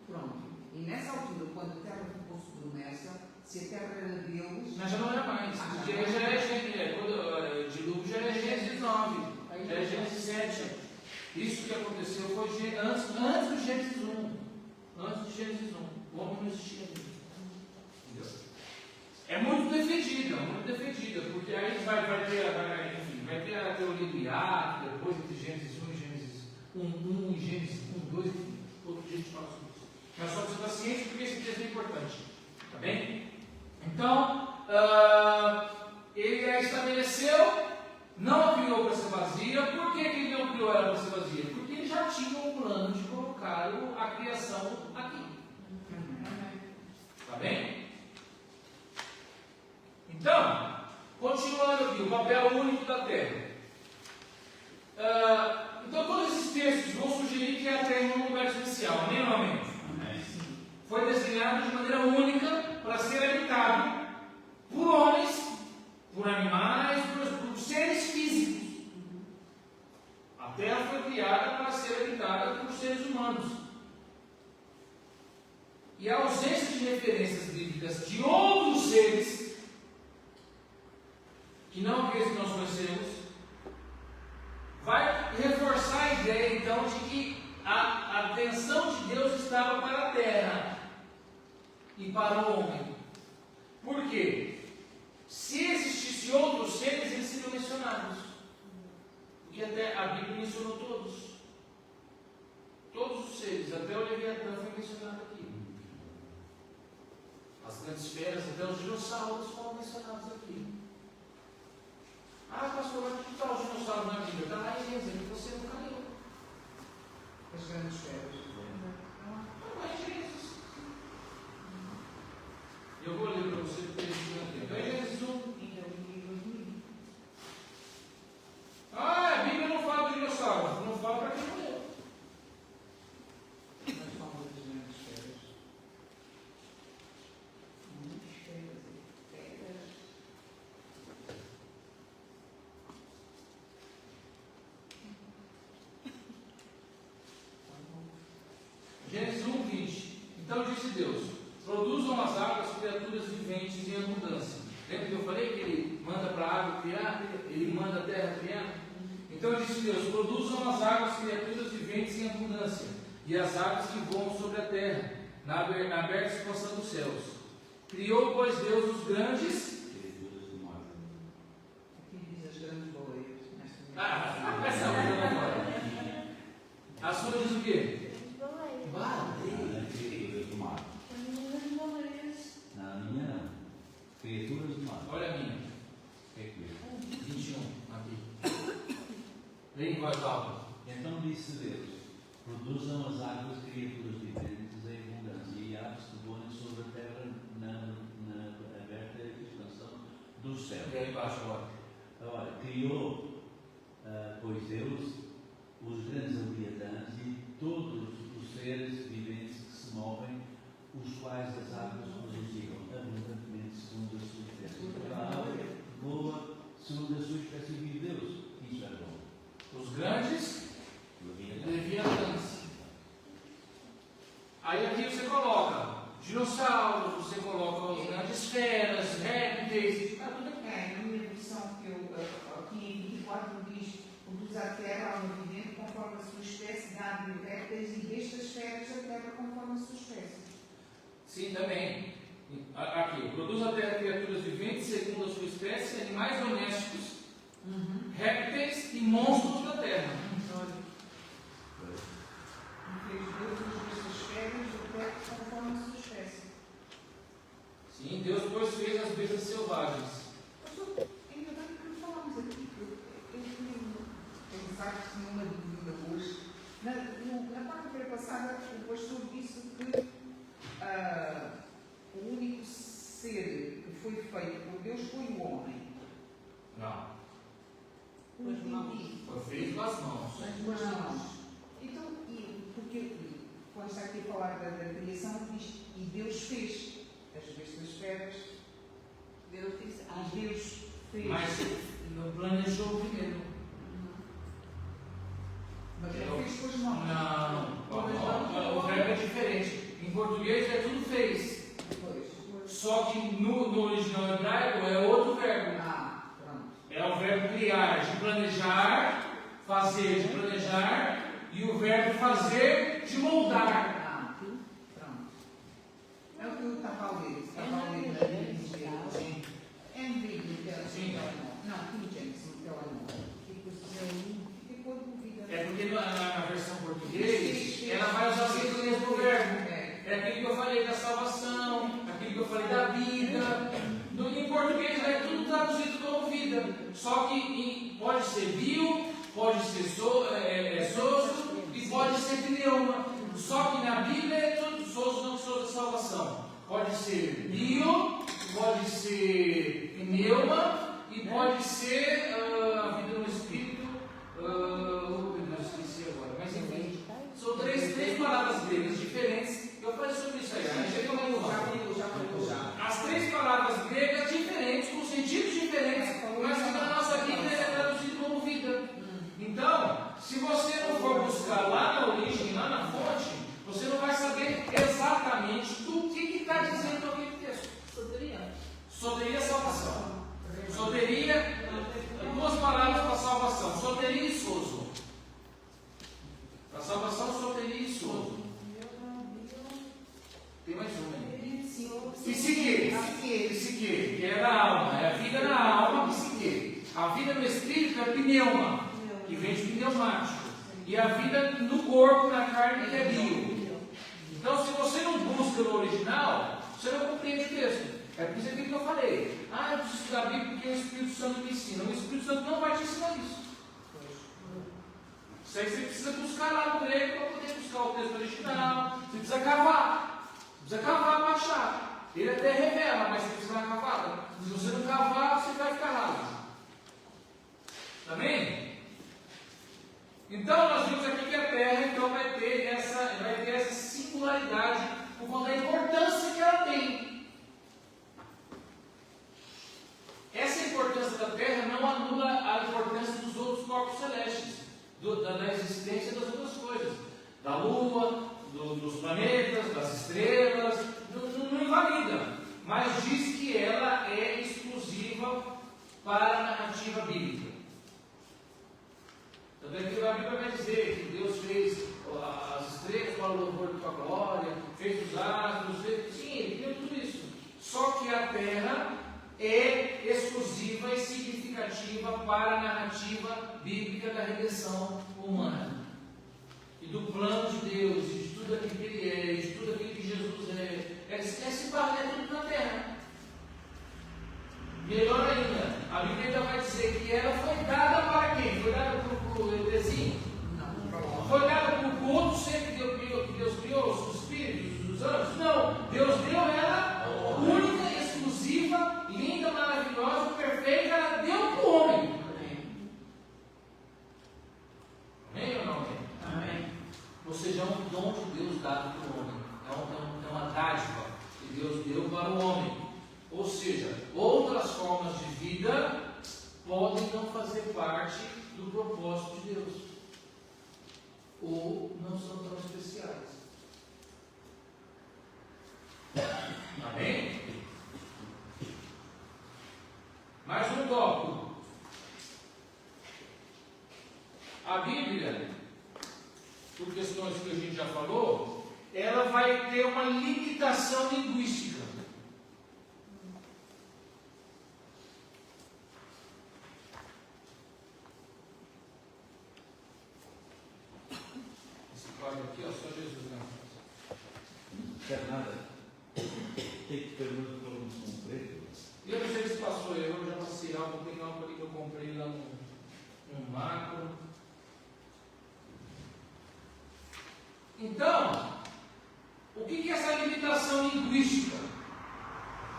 Pronto. E nessa altura, quando a terra ficou submersa, se a terra era deles. Mas já não era mais. Porque aí já é Gênesis. Quando dilúvio já é Gênesis 9. Já é Gênesis 7. Isso que aconteceu foi antes do Gênesis 1. Antes do Gênesis 1. O homem não existia ainda. É muito defendida, porque aí vai ter a teoria do hiato, depois entre Gênesis 1 e Gênesis 1 e Gênesis 1, 2, enfim, outro dia a gente fala sobre isso. Mas só precisa da ciência, porque esse texto é importante. Tá bem? Então, ele a estabeleceu, não a criou para ser vazia. Por que ele não criou ela para ser vazia? Porque ele já tinha um plano de colocar a criação aqui. Tá bem? Então, continuando aqui, o papel único da terra. Então, todos esses textos vão sugerir que a terra é um lugar especial. Amém ou amém? Foi desenhado de maneira única para ser habitado por homens, por animais, por seres físicos. A terra foi criada para ser habitada por seres humanos. E a ausência de referências bíblicas de outros seres, que não aqueles que nós conhecemos, vai reforçar a ideia então de que a atenção de Deus estava para a terra e para o homem. Por quê? Se existissem outros seres, eles seriam mencionados. Porque até a Bíblia mencionou todos. Todos os seres, até o Leviatã foi mencionado aqui. As grandes feras, até os dinossauros foram mencionados aqui. Ah, pastor, mas que está os dinossauros na Bíblia? Está lá em Gênesis, você nunca leu. As grandes feras. Não é Gênesis. Eu vou ler para você porque a gente não tem tempo. É Gênesis 1. Ah, a Bíblia não fala de dinossauros. Não fala para quem não leu. Mas fala das grandes feras. Gênesis 1, 20. Então disse Deus: produzam as águas criaturas viventes em abundância. Lembra que eu falei que ele manda para a água criar? Ele manda a terra criar? Então disse Deus: produzam as águas criaturas viventes em abundância, e as aves que voam sobre a terra, na aberta expansão dos céus. Criou, pois, Deus os grandes. Aqui diz as grandes baleias. Essa é uma agora. A sua diz o quê? Baleias. Baleias. Criaturas do mar. Baleias. Não, a minha não. Criaturas do mar. Olha a minha. O que é que é? 21. Aqui. Leia em voz alta. Então disse Deus: produzam as águas criaturas viventes em abundância e aves que voem sobre a terra na aberta expansão do céu. E aí embaixo agora. Ora, criou, pois Deus, os grandes leviatãs e todos os seres viventes que se movem, os quais as águas produziram abundantemente segundo a sua espécie. A água voa segundo a sua espécie, vive Deus. Isso é bom. Os grandes leviatãs. Aí aqui você coloca dinossauros, você coloca as grandes feras, répteis. Na minha versão, que eu aqui em 24 diz: produz a terra ao movimento conforme a sua espécie, gado e répteis, e destas feras a terra conforme a sua espécie. Sim, também. Aqui, produz a terra criaturas viventes segundo a sua espécie, animais domésticos, répteis e monstros da terra. E fez Deus destas feras a terra conforme a sua espécie. Sim, Deus pois fez as bestas selvagens. Ainda bem que falamos aqui, eu tenho pensado numa dúvida hoje. Na quarta-feira passada, o pastor disse que o único ser que foi feito por Deus foi o homem. Não. Não entendi. Foi feito com as mãos. As mãos. Então, porque quando está aqui a falar da criação, diz: e Deus fez as bestas feras. Deus disse, E Deus fez. Mas não planejou primeiro. Mas ele fez com as mãos. Não. O verbo é diferente. Em português é tudo fez. Depois. Só que no original hebraico é outro verbo. Pronto. É o verbo criar, de planejar, fazer, de planejar, e o verbo fazer, de moldar. Pronto. É o que eu estava a ler. Estava a ler na Bíblia. Sim. Sim. Não, King James, no telemóvel. Fiquei com dúvida. É porque na versão português, ela vai usar sempre o mesmo verbo. É aquilo que eu falei da salvação, aquilo que eu falei da vida. Em português é tudo traduzido como vida. Só que pode ser bio, pode ser soso e pode ser pneuma. Só que na Bíblia é tudo soso, não soso de salvação. Pode ser bio, pode ser pneuma e pode ser vida no Espírito. Eu esqueci agora, mas enfim. São três palavras gregas diferentes. Eu falei sobre isso aí, as três palavras gregas diferentes, com sentidos diferentes, mas que na nossa Bíblia é traduzido como vida. Então, se você não for buscar lá na origem, lá na fonte, você não vai saber exatamente do que está dizendo aquele texto. Soteria salvação. Soteria, duas palavras para salvação: soteria e sozo. Para salvação, soteria e sozo. Tem mais uma aí. Psique, que é da alma. É a vida na alma, psique. A vida no espírito é pneuma, que vem de pneumático. E a vida no corpo, na carne, que é bio. Então, se você não busca no original, você não compreende o texto. É por isso que eu falei. Eu preciso estudar a Bíblia porque o Espírito Santo me ensina. O Espírito Santo não vai te ensinar isso. Isso aí você precisa buscar lá no grego para poder buscar o texto original. Você precisa cavar. Precisa cavar para achar. Ele até revela, mas você precisa dar uma cavada. Se você não cavar, você vai ficar lá. Amém? Então, nós vimos aqui que a Terra então, vai ter essa singularidade por conta da importância que ela tem. Essa importância da Terra não anula a importância dos outros corpos celestes, da existência das outras coisas, da Lua, dos planetas, das estrelas, não invalida, mas diz que ela é exclusiva para a narrativa bíblica. Tanto é que a Bíblia vai dizer que Deus fez as estrelas para o louvor de sua glória, fez os astros, sim, ele criou tudo isso. Só que a Terra é exclusiva e significativa para a narrativa bíblica da redenção humana. E do plano de Deus, e de tudo aquilo que Ele é, e de tudo aquilo que Jesus é. Esse barco é tudo na Terra. Melhor ainda, a Bíblia ainda vai dizer que ela foi dada para quem? Foi dada para o Edezinho? Não. Deus dado para o homem. É uma dádiva que Deus deu para o homem. Ou seja, outras formas de vida podem não fazer parte do propósito de Deus, ou não são tão especiais. Amém? Mais um tópico. A Bíblia, por questões que a gente já falou, ela vai ter uma limitação linguística. Esse quadro aqui, ó, só Jesus não. Não quer nada. Tem que perguntar para um preto. Eu não sei se passou, eu já passei algo, tem algo ali que eu comprei lá no macro. Então, o que é essa limitação linguística?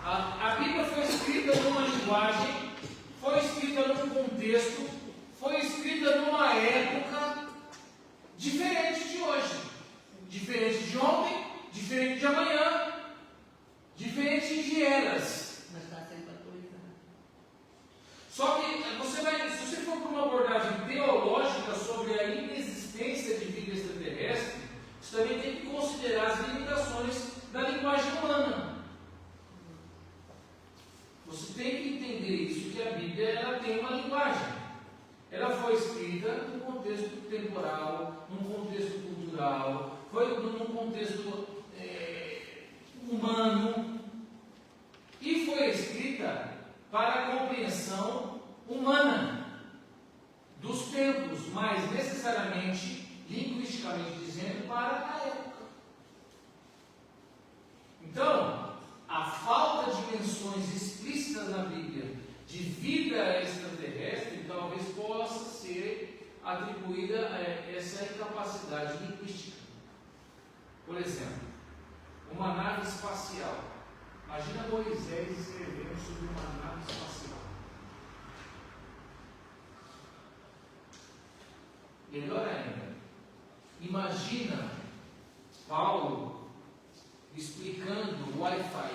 A Bíblia foi escrita numa linguagem, foi escrita num contexto, foi escrita numa época diferente de hoje, diferente de ontem, diferente de amanhã, diferente de eras. Mas está sempre atualizado. Só que se você for para uma abordagem teológica sobre a inexistência de vida extraterrestre, você também tem que considerar as limitações da linguagem humana. Você tem que entender isso, que a Bíblia ela tem uma linguagem. Ela foi escrita num contexto temporal, num contexto cultural, foi num contexto humano, e foi escrita para a compreensão humana dos tempos, mas necessariamente, linguisticamente dizendo, para a época. Então, a falta de menções explícitas na Bíblia de vida extraterrestre talvez possa ser atribuída a essa incapacidade linguística. Por exemplo, uma nave espacial. Imagina Moisés escrevendo sobre uma nave espacial. Melhor ainda, imagina Paulo explicando o Wi-Fi.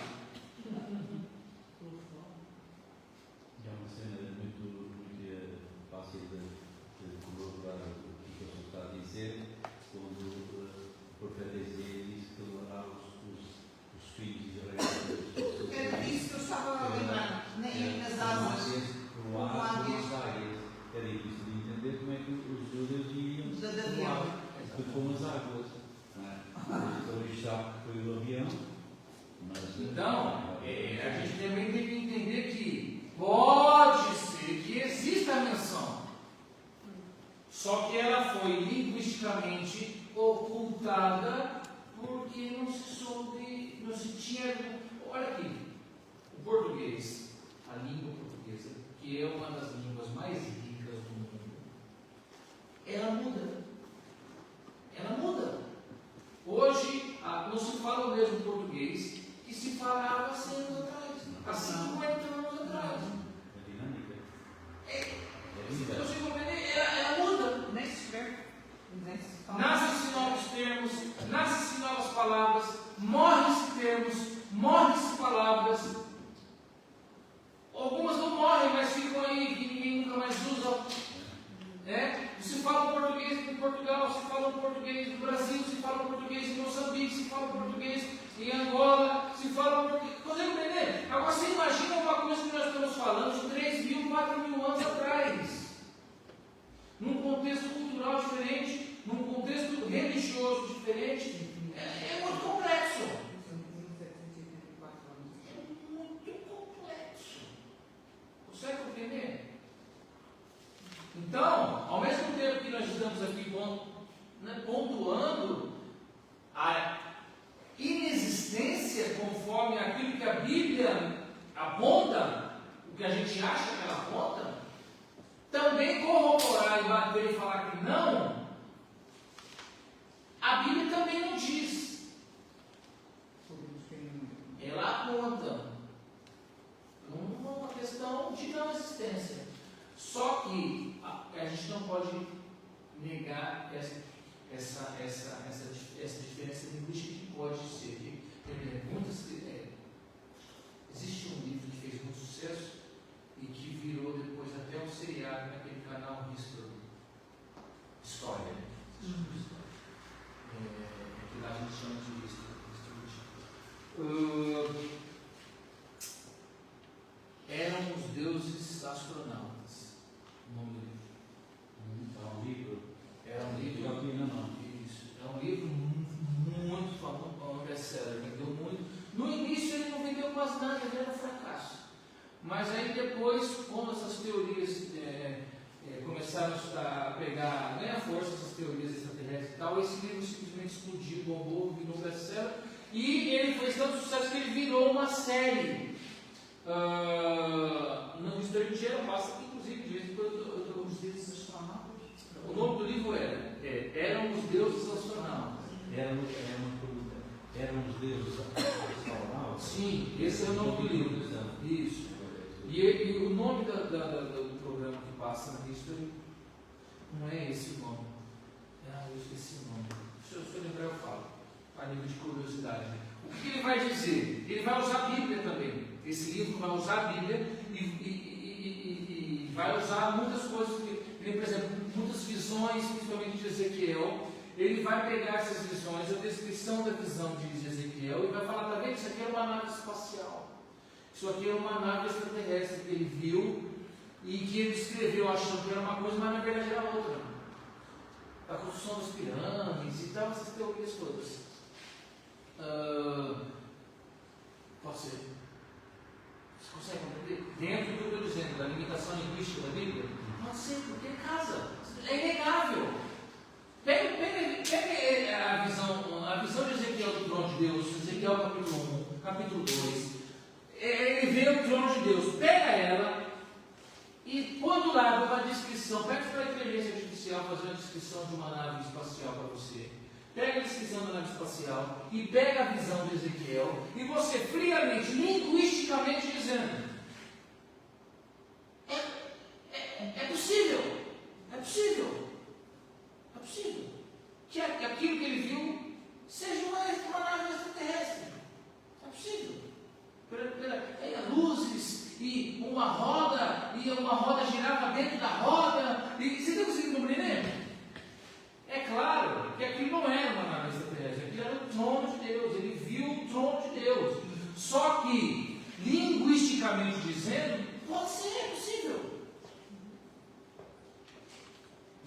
É uma cena muito fácil de corroborar o que o senhor está a dizer, quando o profeta Isaías disse que ele dará os filhos de Israel. Era disso que eu estava a lembrar, nas asas. O ar com as águas. Era difícil de entender como é que os judeus iam voar com as águas. Então isto já foi o avião. Então, a gente também tem que entender que pode ser que exista a menção, só que ela foi linguisticamente ocultada porque não se soube, não se tinha. Olha aqui, o português, a língua portuguesa, que é uma das línguas mais ricas do mundo, ela muda. Ela muda. Hoje não se fala o mesmo português que se falava há 100 anos atrás, há 50 anos atrás. É dinâmica. Você compreende? Ela muda. Nem se vê. Nem se fala. Nascem-se novos termos, nascem-se novas palavras, morrem-se termos, morrem-se palavras. Algumas não morrem, mas ficam aí que ninguém nunca mais usa. Se fala português em Portugal, se fala português no Brasil, se fala português em Moçambique, se fala português em Angola, se fala português. Consegue entender? Agora você imagina uma coisa que nós estamos falando de 3.000, 4.000 anos atrás. Num contexto cultural diferente, num contexto religioso diferente. É muito complexo. É muito complexo. Consegue compreender? Então, ao mesmo tempo que nós estamos aqui pontuando a inexistência conforme aquilo que a Bíblia aponta, o que a gente acha que ela aponta, também corroborar e bater e falar que não, a Bíblia também não diz. Ela aponta uma questão de não existência. Só que a gente não pode negar essa diferença linguística que pode ser. Existe um livro que fez muito sucesso e que virou depois até um seriado naquele canal History. História. Que lá a gente chama de History. Eram os deuses astronautas. O nome do livro. Era um livro. Isso. É um livro muito famoso, um best-seller, vendeu muito. No início ele não vendeu quase nada, ele era um fracasso. Mas aí depois, quando essas teorias começaram a ganhar força, essas teorias extraterrestres e tal, esse livro simplesmente explodiu, bombou, virou um best-seller. E ele fez tanto sucesso que ele virou uma série. No History inteiro passa, inclusive, de vez em quando os deuses astronautas. O nome do livro Eram os Deuses Astronautas. Eram os deuses astronautas? Sim, esse é o nome do livro. Isso. E o nome do programa que passa na History não é esse o nome. Eu esqueci o nome. Se eu lembrar, eu falo. A nível de curiosidade. O que ele vai dizer? Ele vai usar a Bíblia também. Esse livro vai usar a Bíblia e vai usar muitas coisas. Por exemplo, muitas visões, principalmente de Ezequiel. Ele vai pegar essas visões, a descrição da visão de Ezequiel, e vai falar, tá vendo? Isso aqui é uma nave espacial. Isso aqui é uma nave extraterrestre que ele viu e que ele escreveu achando que era uma coisa, mas na verdade era outra. A construção das pirâmides e tal, essas teorias todas. Pode ser. Você consegue compreender? Dentro do que eu estou dizendo, da limitação linguística da Bíblia? Pode ser, porque casa. É inegável. Pega a visão de Ezequiel do trono de Deus, Ezequiel capítulo 1, capítulo 2. Ele vê o trono de Deus, pega ela e põe do lado uma descrição. Pega para a inteligência artificial fazer uma descrição de uma nave espacial para você. Pega a descrição da nave espacial e pega a visão de Ezequiel e você friamente, linguisticamente dizendo: é possível, é possível, é possível que aquilo que ele viu seja uma nave extraterrestre. É possível. Luzes e uma roda girava dentro da roda. E você está conseguindo compreender? É claro que aquilo não era uma nave extraterrestre, aquilo era o trono de Deus, ele viu o trono de Deus. Só que, linguisticamente dizendo, pode ser, é possível.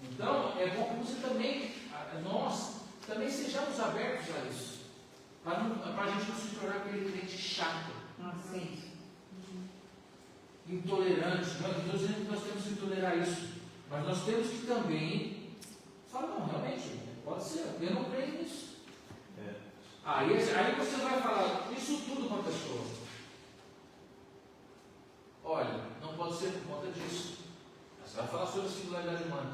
Então, é bom que você também, nós, também sejamos abertos a isso. Para a gente não se tornar aquele crente chato. Sim. Intolerante. Não estou dizendo que nós temos que tolerar isso, mas nós temos que também falar, não, realmente, pode ser, eu não creio nisso. Aí você vai falar isso tudo para a pessoa. Olha, não pode ser por conta disso. Você vai falar sobre a singularidade humana.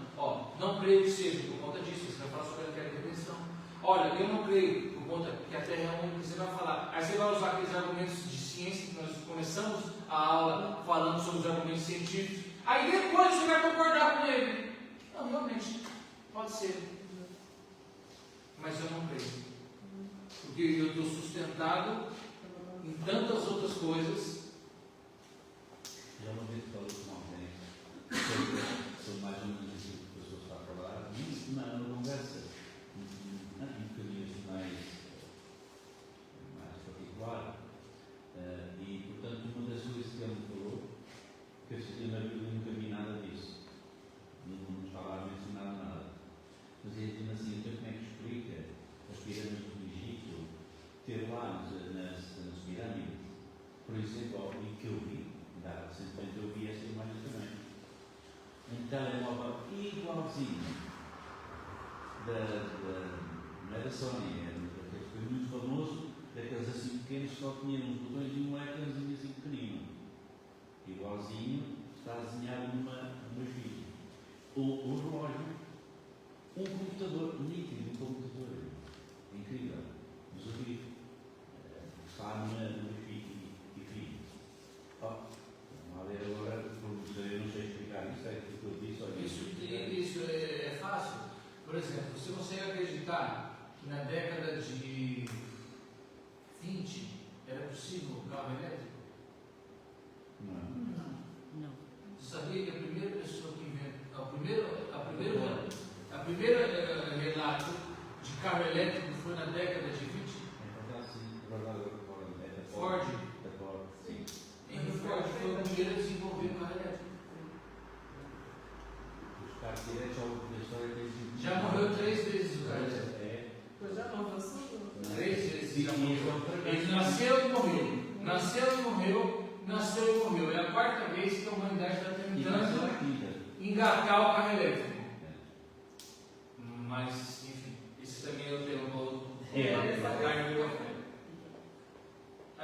Não creio que seja por conta disso. Você vai falar sobre a redenção. Olha, eu não creio por conta que a Terra é única. Você vai falar. Aí você vai usar aqueles argumentos de ciência que nós começamos a aula falando sobre os argumentos científicos. Aí depois você vai concordar com ele. Não, realmente, pode ser. Mas eu não creio. Porque eu estou sustentado em tantas outras coisas. Já uma vez falou com alguém sobre mais ou menos isso que a pessoa está a falar, na conversa, em bocadinhos mais particular, e portanto uma das coisas que ele me falou, que eu na Bíblia nunca vi nada disso, não estava a mencionar nada, mas ele diz assim, então como é que explica as pirâmides do Egito, ter lá nas pirâmides, por exemplo, e que eu vi, recentemente eu vi esta imagem também, um telemóvel igualzinho não é da Sony, daquele que foi muito famoso, daqueles assim pequenos que só tinham uns botões e um ecrãzinho assim pequenino, igualzinho, está desenhado numa vídeo. O relógio, um computador nítido, um computador incrível, mas eu vi, está numa vídeo e vi. Vamos ver agora, eu não sei explicar isso, é aquilo que eu disse. Olha, Isso é fácil. Por exemplo, você consegue acreditar que na década de 20 era possível o carro elétrico? Não. Você sabia que a primeira pessoa que inventou, a primeira relato de carro elétrico foi na década de 20? Ford. Henry Ford foi o primeiro a desenvolver o carro elétrico. Já morreu 3 vezes o carro elétrico. Pois já não avançou. 3 vezes já morreu. Ele nasceu e morreu. Nasceu e morreu. Nasceu e morreu. É a 4ª vez que a humanidade está tentando engatar o carro elétrico. Mas, enfim, esse também é o tema para outro.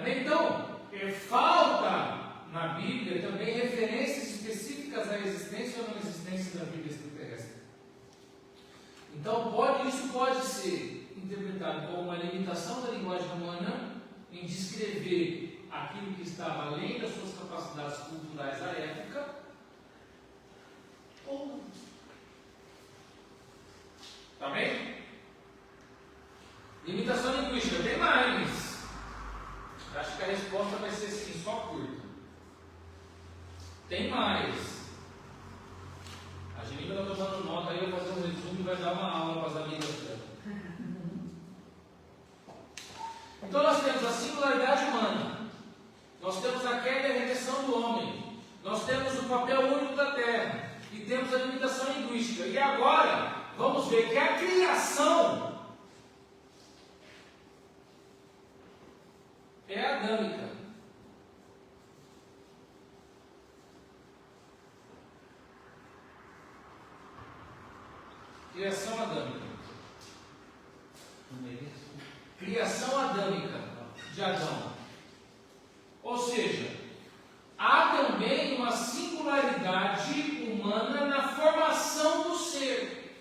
Então, falta na Bíblia também referências específicas à existência ou não existência da vida extraterrestre. Então, isso pode ser interpretado como uma limitação da linguagem humana em descrever aquilo que estava além das suas capacidades culturais da época, ou tá bem? Limitação linguística, tem mais. Acho que a resposta vai ser sim, só curta. Tem mais. A Genica está tomando nota, aí eu vou fazer um resumo e vai dar uma aula para as amigas dela. Então nós temos a singularidade humana, nós temos a queda e a redenção do homem, nós temos o papel único da terra e temos a limitação linguística. E agora vamos ver que a criação é adâmica. Criação adâmica. Criação adâmica de Adão. Ou seja, há também uma singularidade humana na formação do ser.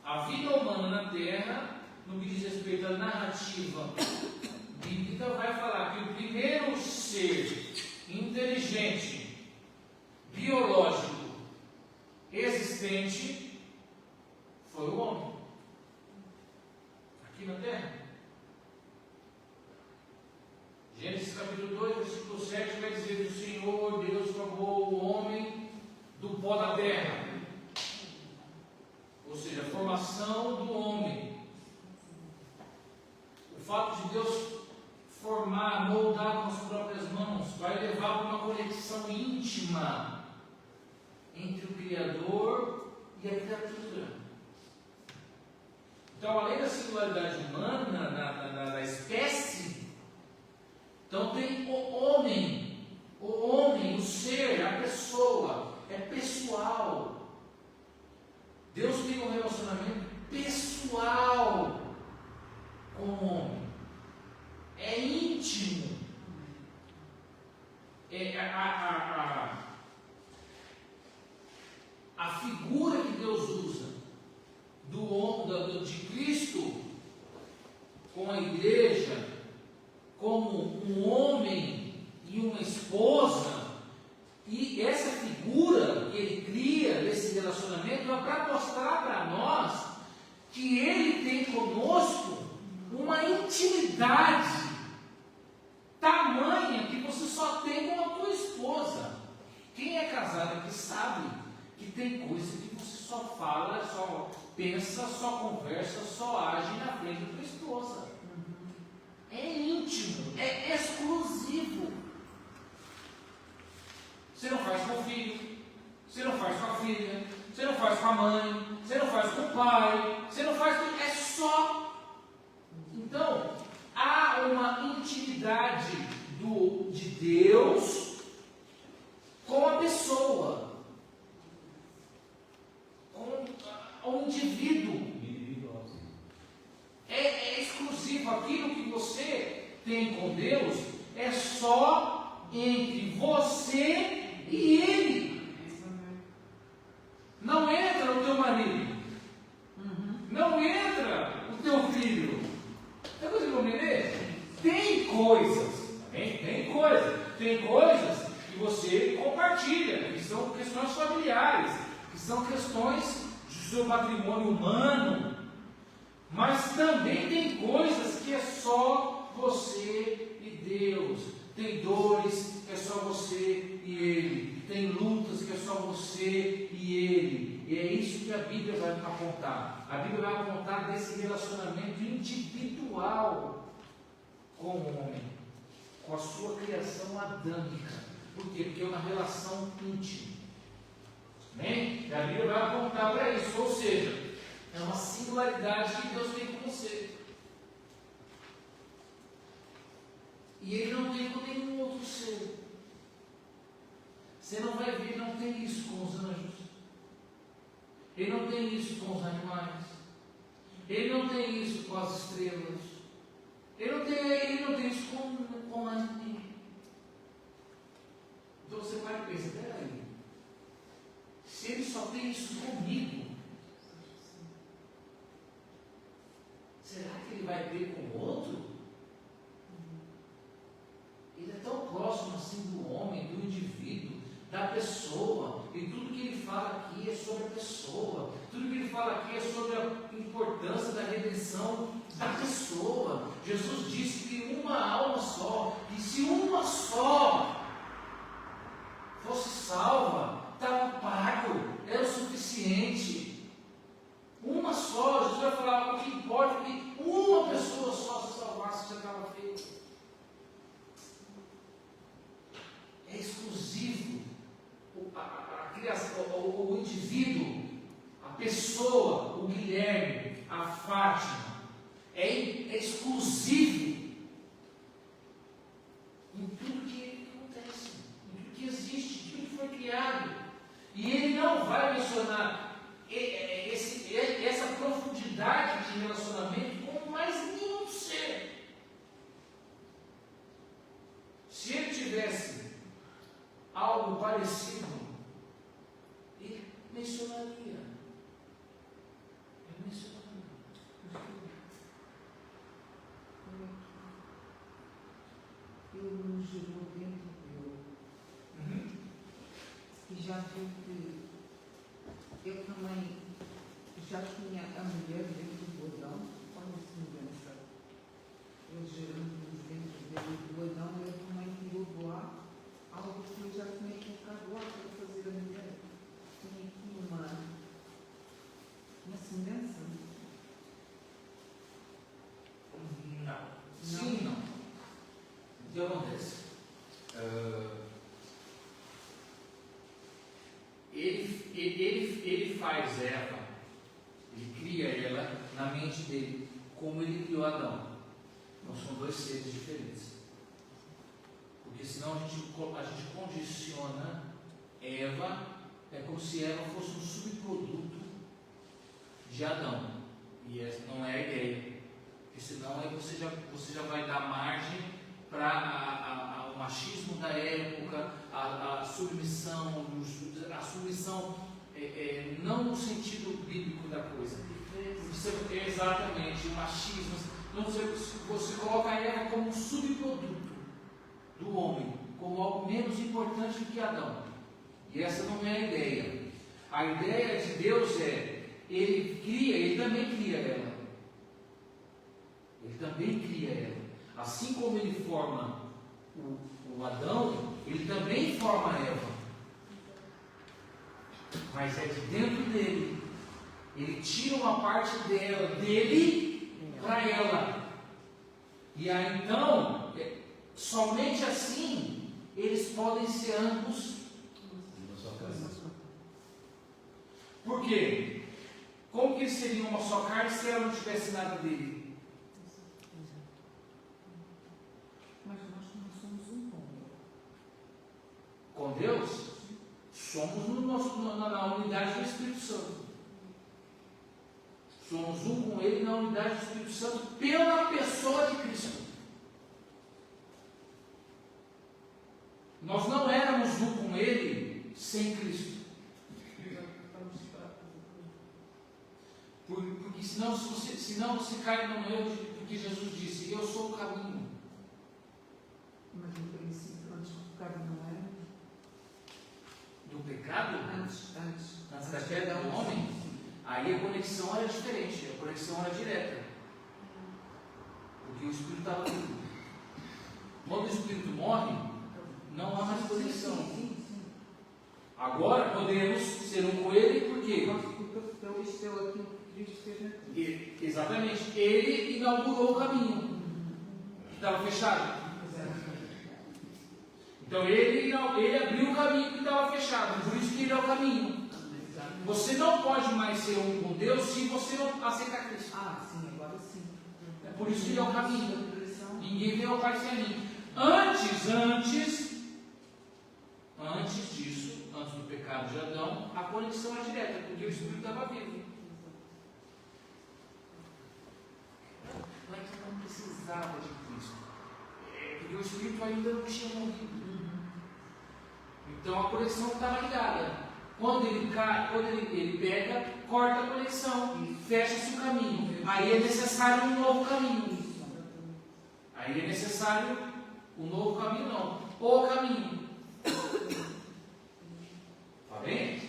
A vida humana na Terra, no que diz respeito à narrativa bíblica, vai falar que o primeiro ser inteligente, biológico, existente, foi o homem. Aqui na Terra. Gênesis capítulo 2, versículo 7 vai dizer que o Senhor Deus formou o homem do pó da terra. Ou seja, a formação do homem. O fato de Deus formar, moldar com as próprias mãos, vai levar para uma conexão íntima entre o Criador e a criatura. Então, além da singularidade humana da espécie, então tem o homem, o ser, a pessoa, é pessoal. Deus tem um relacionamento pessoal com o homem, é íntimo. A figura que Deus usa de Cristo com a igreja, como um homem e uma esposa, e essa figura que ele cria desse relacionamento é para mostrar para nós que ele tem conosco uma intimidade tamanha que você só tem com a tua esposa. Quem é casado aqui sabe que tem coisa que você só fala, só pensa, só conversa, só age na frente da tua esposa. É íntimo, é exclusivo. Você não faz com o filho, você não faz com a filha, você não faz com a mãe, você não faz com o pai, você não faz com... É só. Então, há uma intimidade de Deus com a pessoa, com o indivíduo. É exclusivo. Aquilo que você tem com Deus é só entre você e Ele. Não entra o teu marido, não entra o teu filho. Tem coisa que eu entender? Tem coisas que você compartilha, que são questões familiares, que São questões do seu patrimônio humano, mas também tem coisas que é só você e Deus. Tem dores que é só você e Ele. Tem lutas que é só você e Ele. E é isso que a Bíblia vai apontar. A Bíblia vai apontar desse relacionamento individual com o homem, com a sua criação adâmica. Por quê? Porque é uma relação íntima. Amém? E a Bíblia vai apontar para isso. Ou seja, é uma singularidade que Deus tem com você. E Ele não tem com nenhum outro ser. Você não vai ver, não tem isso com os anjos. Ele não tem isso com os animais. Ele não tem isso com as estrelas. Ele não tem isso com ninguém. Então você vai pensar, peraí, se Ele só tem isso comigo, será que Ele vai ter com o outro? Ele é tão próximo assim do homem, do indivíduo, da pessoa, e tudo que Ele fala aqui é sobre a pessoa, tudo que Ele fala aqui é sobre a importância da redenção da pessoa. Jesus disse que uma alma só, e se uma só fosse salva, estava pago, era o suficiente. Uma só, Jesus vai falar, o que importa é que uma pessoa só se salvasse, já estava feito. É exclusivo. A criação, o indivíduo, a pessoa, o Guilherme, a Fátima, é exclusivo em tudo que acontece, em tudo que existe, em tudo que foi criado. E ele não vai mencionar essa profundidade de relacionamento com mais nenhum ser. Se ele tivesse algo parecido, ele mencionaria. Ele nos gerou dentro dele. E já viu que ele também já tinha a mulher dentro do Adão. Olha a semelhança. Ele gerando-nos dentro dele do Adão, ele também tirou do ar algo que ele já tinha colocado lá para fazer a mulher. Tinha aqui uma semelhança. Não. Sim, não. O que acontece? Ele faz Eva, ele cria ela na mente dele, como ele criou Adão. Não são dois seres diferentes. Porque senão a gente condiciona Eva, é como se Eva fosse um subproduto de Adão. E essa não é a ideia. Porque senão aí você já vai dar margem para o machismo da época, a submissão, não no sentido bíblico da coisa. Exatamente, o machismo. Então você coloca a Eva como um subproduto do homem, como algo menos importante do que Adão. E essa não é a ideia. A ideia de Deus é, ele também cria ela. Ele também cria ela. Assim como ele forma o Adão, ele também forma a Eva. Mas é de dentro dele. Ele tira uma parte dele para ela. E aí então, somente assim, eles podem ser ambos. Por quê? Como que eles seriam uma só carne se ela não tivesse nada dele? Mas nós não somos um com ele. Com Deus? Somos na unidade do Espírito Santo. Somos um com Ele na unidade do Espírito Santo pela pessoa de Cristo. Nós não éramos um com Ele sem Cristo. Porque senão você cai no erro porque Jesus disse, eu sou o caminho. Mas no princípio, antes do pecado não era? Do pecado? Antes da queda do homem, aí a conexão era diferente, a conexão era direta. Porque o Espírito estava vivo. Quando o Espírito morre, não há mais conexão. Agora podemos ser um com Ele, por quê? Porque ele esteu aquilo que Cristo fez na cruz. Exatamente. Ele inaugurou o caminho que estava fechado. Então ele abriu o caminho que estava fechado. Por isso que ele é o caminho. Você não pode mais ser um com Deus se você não aceitar Cristo. Ah, sim, agora sim. É por isso que ele é o caminho. Ninguém vem ao Pai sem mim. Antes disso, antes do pecado de Adão, a conexão é direta, porque o Espírito estava vivo. Não é que não precisava de Cristo, porque o Espírito ainda não tinha morrido. Então a conexão estava ligada. Quando ele pega, corta a conexão e fecha-se o caminho. Aí é necessário um novo caminho. Aí é necessário um novo caminho, não. O caminho. Está bem?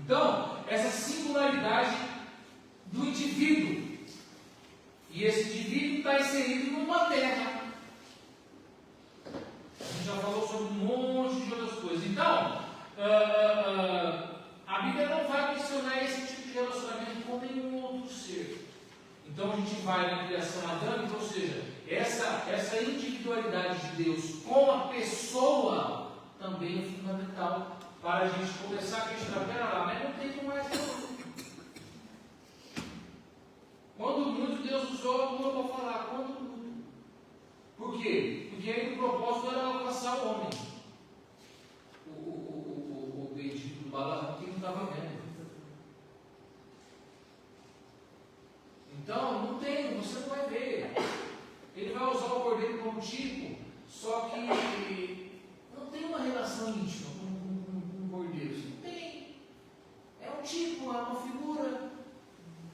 Então, essa singularidade do indivíduo. E esse indivíduo está inserido numa terra. A gente já falou sobre um monte de outras coisas. Então, a Bíblia não vai mencionar esse tipo de relacionamento com nenhum outro ser. Então a gente vai na criação adâmica, ou seja, essa individualidade de Deus com a pessoa também é fundamental para a gente começar a questionar. Pera lá, mas não tem como essa. Quando muito Deus usou a lua para falar, quando. Por quê? Porque aí o propósito era alcançar o homem. O bendito do Balaão que não estava vendo. Então, não tem, você não vai ver. Ele vai usar o cordeiro como tipo, só que não tem uma relação íntima com o cordeiro. Não tem. É um tipo, é uma figura.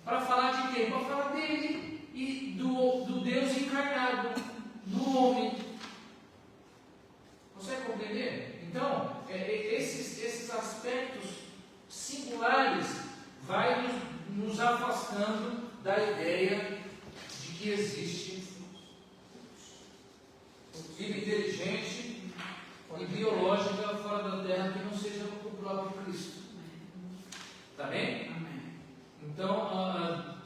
Para falar de quem? Para falar dele e do Deus encarnado, do homem. Consegue compreender? Então, esses aspectos singulares vai nos afastando da ideia de que existe vida inteligente e biológica fora da Terra que não seja o próprio Cristo. Está bem? Então, a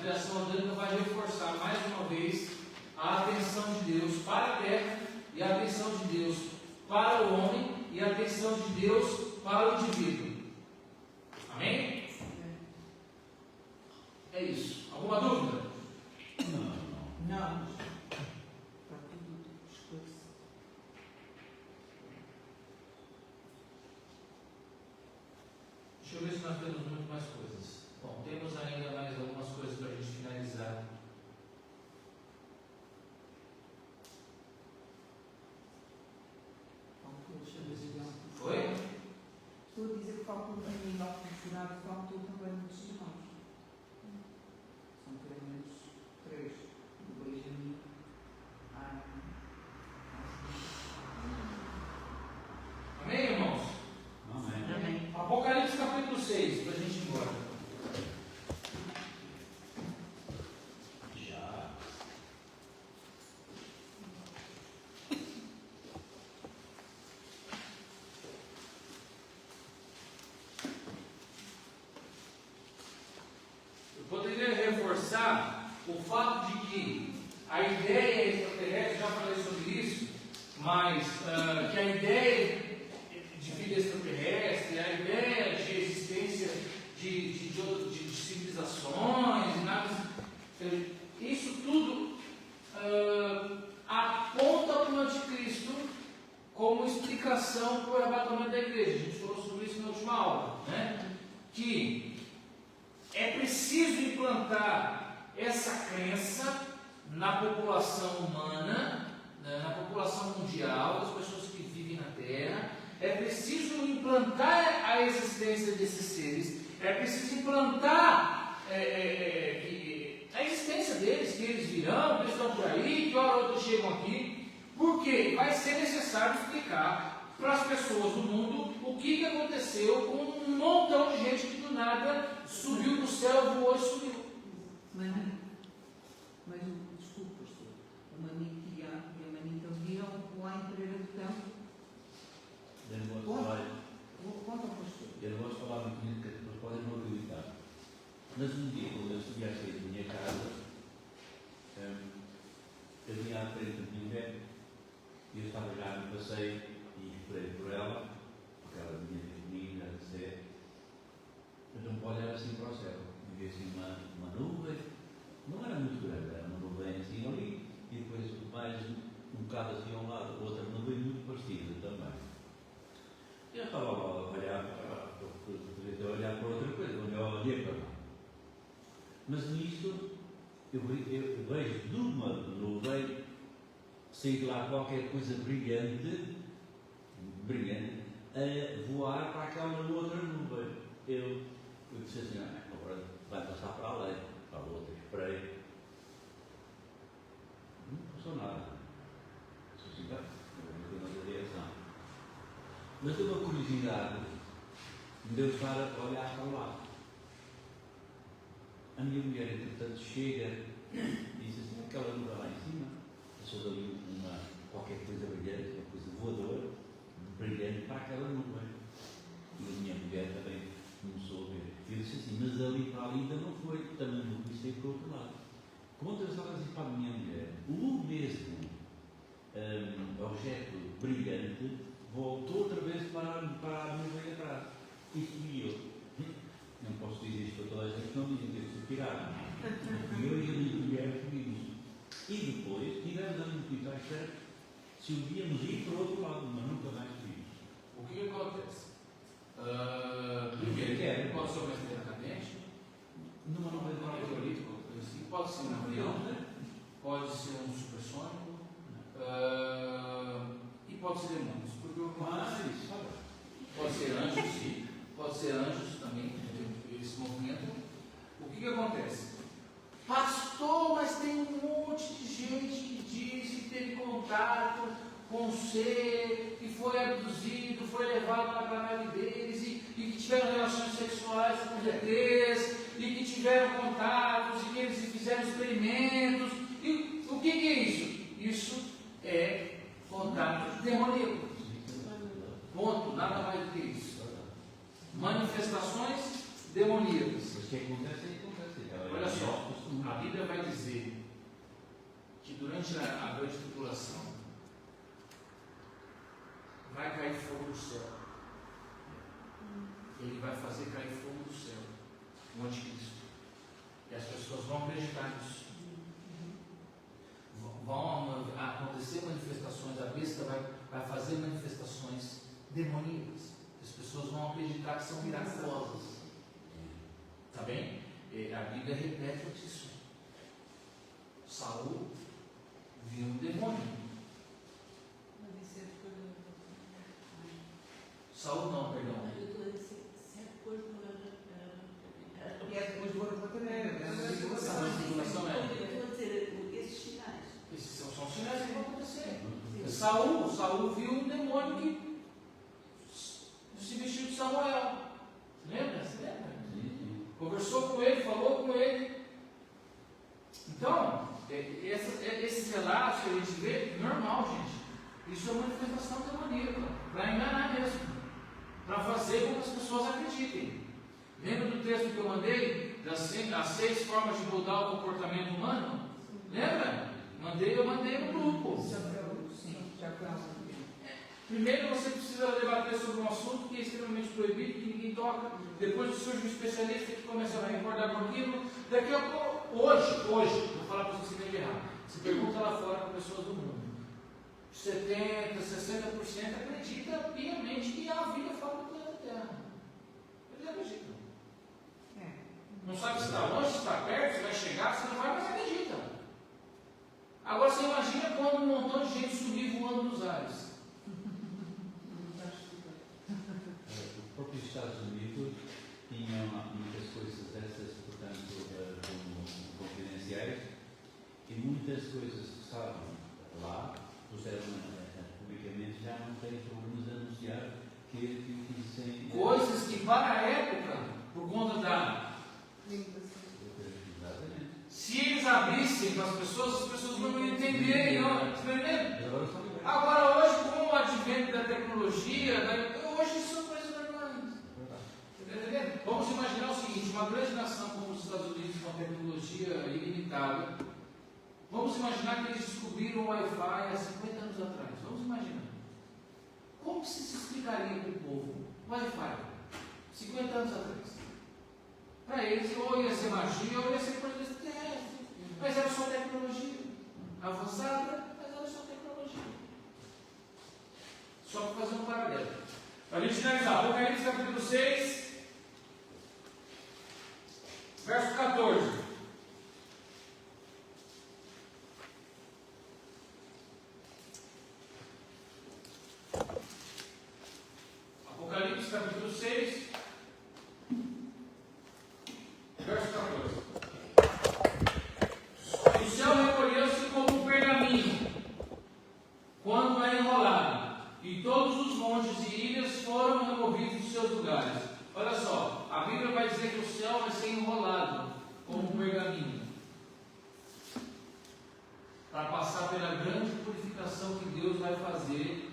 criação adâmica vai reforçar mais uma vez a atenção de Deus para a Terra e a atenção de Deus para o homem e a atenção de Deus para o indivíduo. Amém? É isso. Alguma dúvida? Não. Está tudo esclarecido. Deixa eu ver se nós temos muito mais coisas. Bom, temos ainda mais algumas coisas para a gente finalizar. Foi? Estou a dizer que falta um caminho ao funcionário, faltou também muitos irmãos. São pelo menos 3. Do Benjamin. Amém, irmãos? Amém. Apocalipse capítulo 6, para a gente ir embora. Já. Eu poderia reforçar o fato de que a ideia extraterrestre, já falei sobre isso, mas que a ideia de vida extraterrestre, a ideia de existência de civilizações, isso tudo aponta para o anticristo como explicação para o arrebatamento da igreja. A gente falou sobre isso na última aula, né? Que é preciso implantar essa crença na população humana, na população mundial, das pessoas que vivem na Terra. É preciso implantar a existência desses seres. É preciso implantar a existência deles, que eles virão, que eles estão por aí, que hora ou outra chegam aqui. Porque vai ser necessário explicar para as pessoas do mundo o que aconteceu com um montão de gente que do nada subiu do céu, voou e sumiu. Mas desculpa, pastor, o Manique e a Manita viram lá em Pereira do Campo. Eu não gosto de falar, Conta, pastor. eu não gosto de falar muito nisso, que as pessoas podem não acreditar. Mas um dia, quando eu subia a sair da minha casa, eu vinha à frente da minha mulher e eu estava já no passeio e esperei por ela, porque ela vinha ter comigo, já disse, eu não pode olhar assim para o céu. E vi assim uma nuvem, não era muito grande, era uma nuvem assim ali, e depois mais um bocado assim ao lado, outra nuvem muito parecida também. E eu estava lá a olhar para outra coisa, onde eu olhei para lá. Mas nisto, eu vejo de uma nuvem sair de lá qualquer coisa brilhante, a voar para aquela outra nuvem. Eu disse assim, agora vai passar para além, para a outra, esperei. Não passou nada. Disse assim, não vou ter reação. Mas de uma curiosidade, me deu estar a olhar para lá. A minha mulher, entretanto, chega e diz assim, aquela nuvem lá em cima, passou dali qualquer coisa brilhante, uma coisa voadora, brilhante para aquela nuvem. E a minha mulher também começou a ver. Eu disse assim, mas ali para ali ainda não foi, também não conheci para o outro lado. Quando eu estava a dizer para a minha mulher, o mesmo objeto brilhante voltou outra vez para a nuvem atrás. E fui eu. Não posso dizer isto para toda a gente, não dizem que eu sou pirata. Eu e a minha mulher fomos. E depois tivemos a muito à espera se um dia nos ir para o outro lado, mas nunca mais fomos. O que acontece? Primeiro, pode ser uma estrela cadente, Numa não nuvem é meteorito, pode ser um avião, pode ser um supersônico, e pode ser demônios. Porque o que acontece? Pode ser anjos, sim. Pode ser anjos também, esse movimento. O que acontece? Pastor, mas tem um monte de gente que diz que teve contato com o ser, que foi abduzido, foi levado para a nave deles, e que tiveram relações sexuais com ETs, e que tiveram contatos, e que eles fizeram experimentos. E o que é isso? Isso é contato demoníaco. Ponto, nada mais do que isso. Manifestações demoníacas. O que acontece, acontece. Olha só, a Bíblia vai dizer que durante a grande tribulação vai cair fogo do céu. Ele vai fazer cair fogo do céu, o anticristo. E as pessoas vão acreditar nisso. Vão acontecer manifestações, a besta vai fazer manifestações demoníacas. As pessoas vão acreditar que são miraculosas. Está bem? A Bíblia repete isso. Saul viu um demônio. Mas isso é depois. Saul não, perdão. Eu estou a dizer, se é depois E é depois de Boa Bacaneira. Tribulação é. Eu estou a dizer, esses sinais. Esses são sinais que vão acontecer. Saul viu um demônio que se vestiu de Samuel. Lembra? Você lembra? Conversou com ele, falou com ele. Então, esses relatos que a gente vê, normal, gente. Isso é uma manifestação demoníaca, para enganar mesmo, para fazer com que as pessoas acreditem. Lembra do texto que eu mandei? As 6 formas de mudar o comportamento humano? Lembra? Eu mandei no grupo. Sim, já foi. Primeiro você precisa debater sobre um assunto que é extremamente proibido, que ninguém toca. Depois surge um especialista que começa a concordar com aquilo. Daqui a pouco, hoje, vou falar para você se não errar. Você pergunta lá fora para pessoas do mundo. 70%, 60% acredita piamente que há vida fora do planeta Terra. Eles acreditam. Não sabe se está longe, se está perto, se vai chegar, se não vai, mas acreditam. Agora você imagina quando um montão de gente subir voando nos ares. Os próprios Estados Unidos tinham muitas coisas dessas, portanto, confidenciais, e muitas coisas que estavam lá, puseram publicamente, já não têm problemas de anunciar que dizem. Coisas que para a época, por conta da. Exatamente. Se eles abrissem para as pessoas não iam entender, não. Está entendendo? Agora, hoje, com o advento da tecnologia, hoje são coisas normais. Está entendendo? Vamos imaginar o seguinte: uma grande nação como os Estados Unidos, com tecnologia ilimitada, vamos imaginar que eles descobriram o Wi-Fi há 50 anos atrás. Vamos imaginar. Como que se explicaria para o povo Wi-Fi 50 anos atrás? Para eles, ou ia ser magia, ou ia ser coisa desse tipo. Mas era só tecnologia avançada, mas era só tecnologia. Só para fazer um paralelo. Para a gente finalizar, Apocalipse capítulo 6, verso 14. Apocalipse capítulo 6, verso 14. O céu recolheu-se como um pergaminho, quando é enrolado, e todos os montes e ilhas foram removidos dos seus lugares. Olha só, a Bíblia vai dizer que o céu vai ser enrolado como um pergaminho, para passar pela grande purificação que Deus vai fazer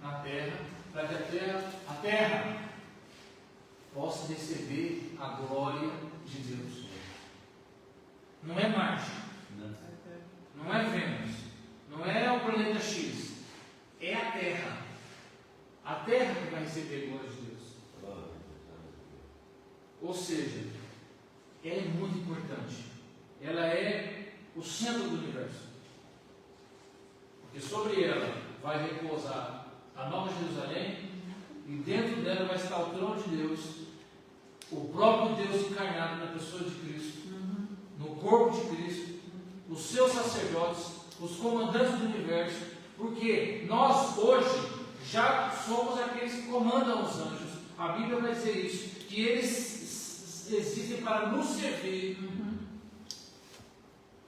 na terra, para que a terra possa receber a glória de Deus. Não é Marte, não é Vênus, não é o planeta X, é a Terra. A Terra que vai receber a glória de Deus. Ou seja, ela é muito importante. Ela é o centro do universo. Porque sobre ela vai repousar a Nova Jerusalém, e dentro dela vai estar o trono de Deus, o próprio Deus encarnado na pessoa de Cristo, no corpo de Cristo, os seus sacerdotes, os comandantes do universo, porque nós hoje já somos aqueles que comandam os anjos. A Bíblia vai dizer isso, que eles existem para nos servir.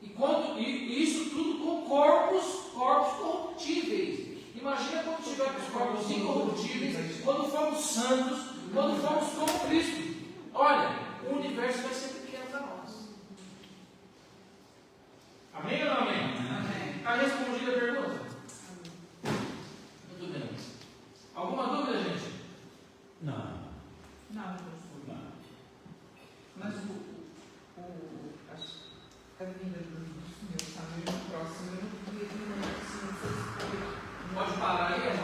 E isso tudo com corpos corruptíveis. Imagina quando tiver com os corpos incorruptíveis, quando formos santos, quando formos como Cristo. Olha, o universo vai ser pequeno para nós. Amém ou não amém? Amém. Está respondida a pergunta? Muito bem. Alguma dúvida, gente? Não. Não. Mas a vinda do Senhor está mesmo próxima. Eu não podia ter uma notícia. Pode parar aí.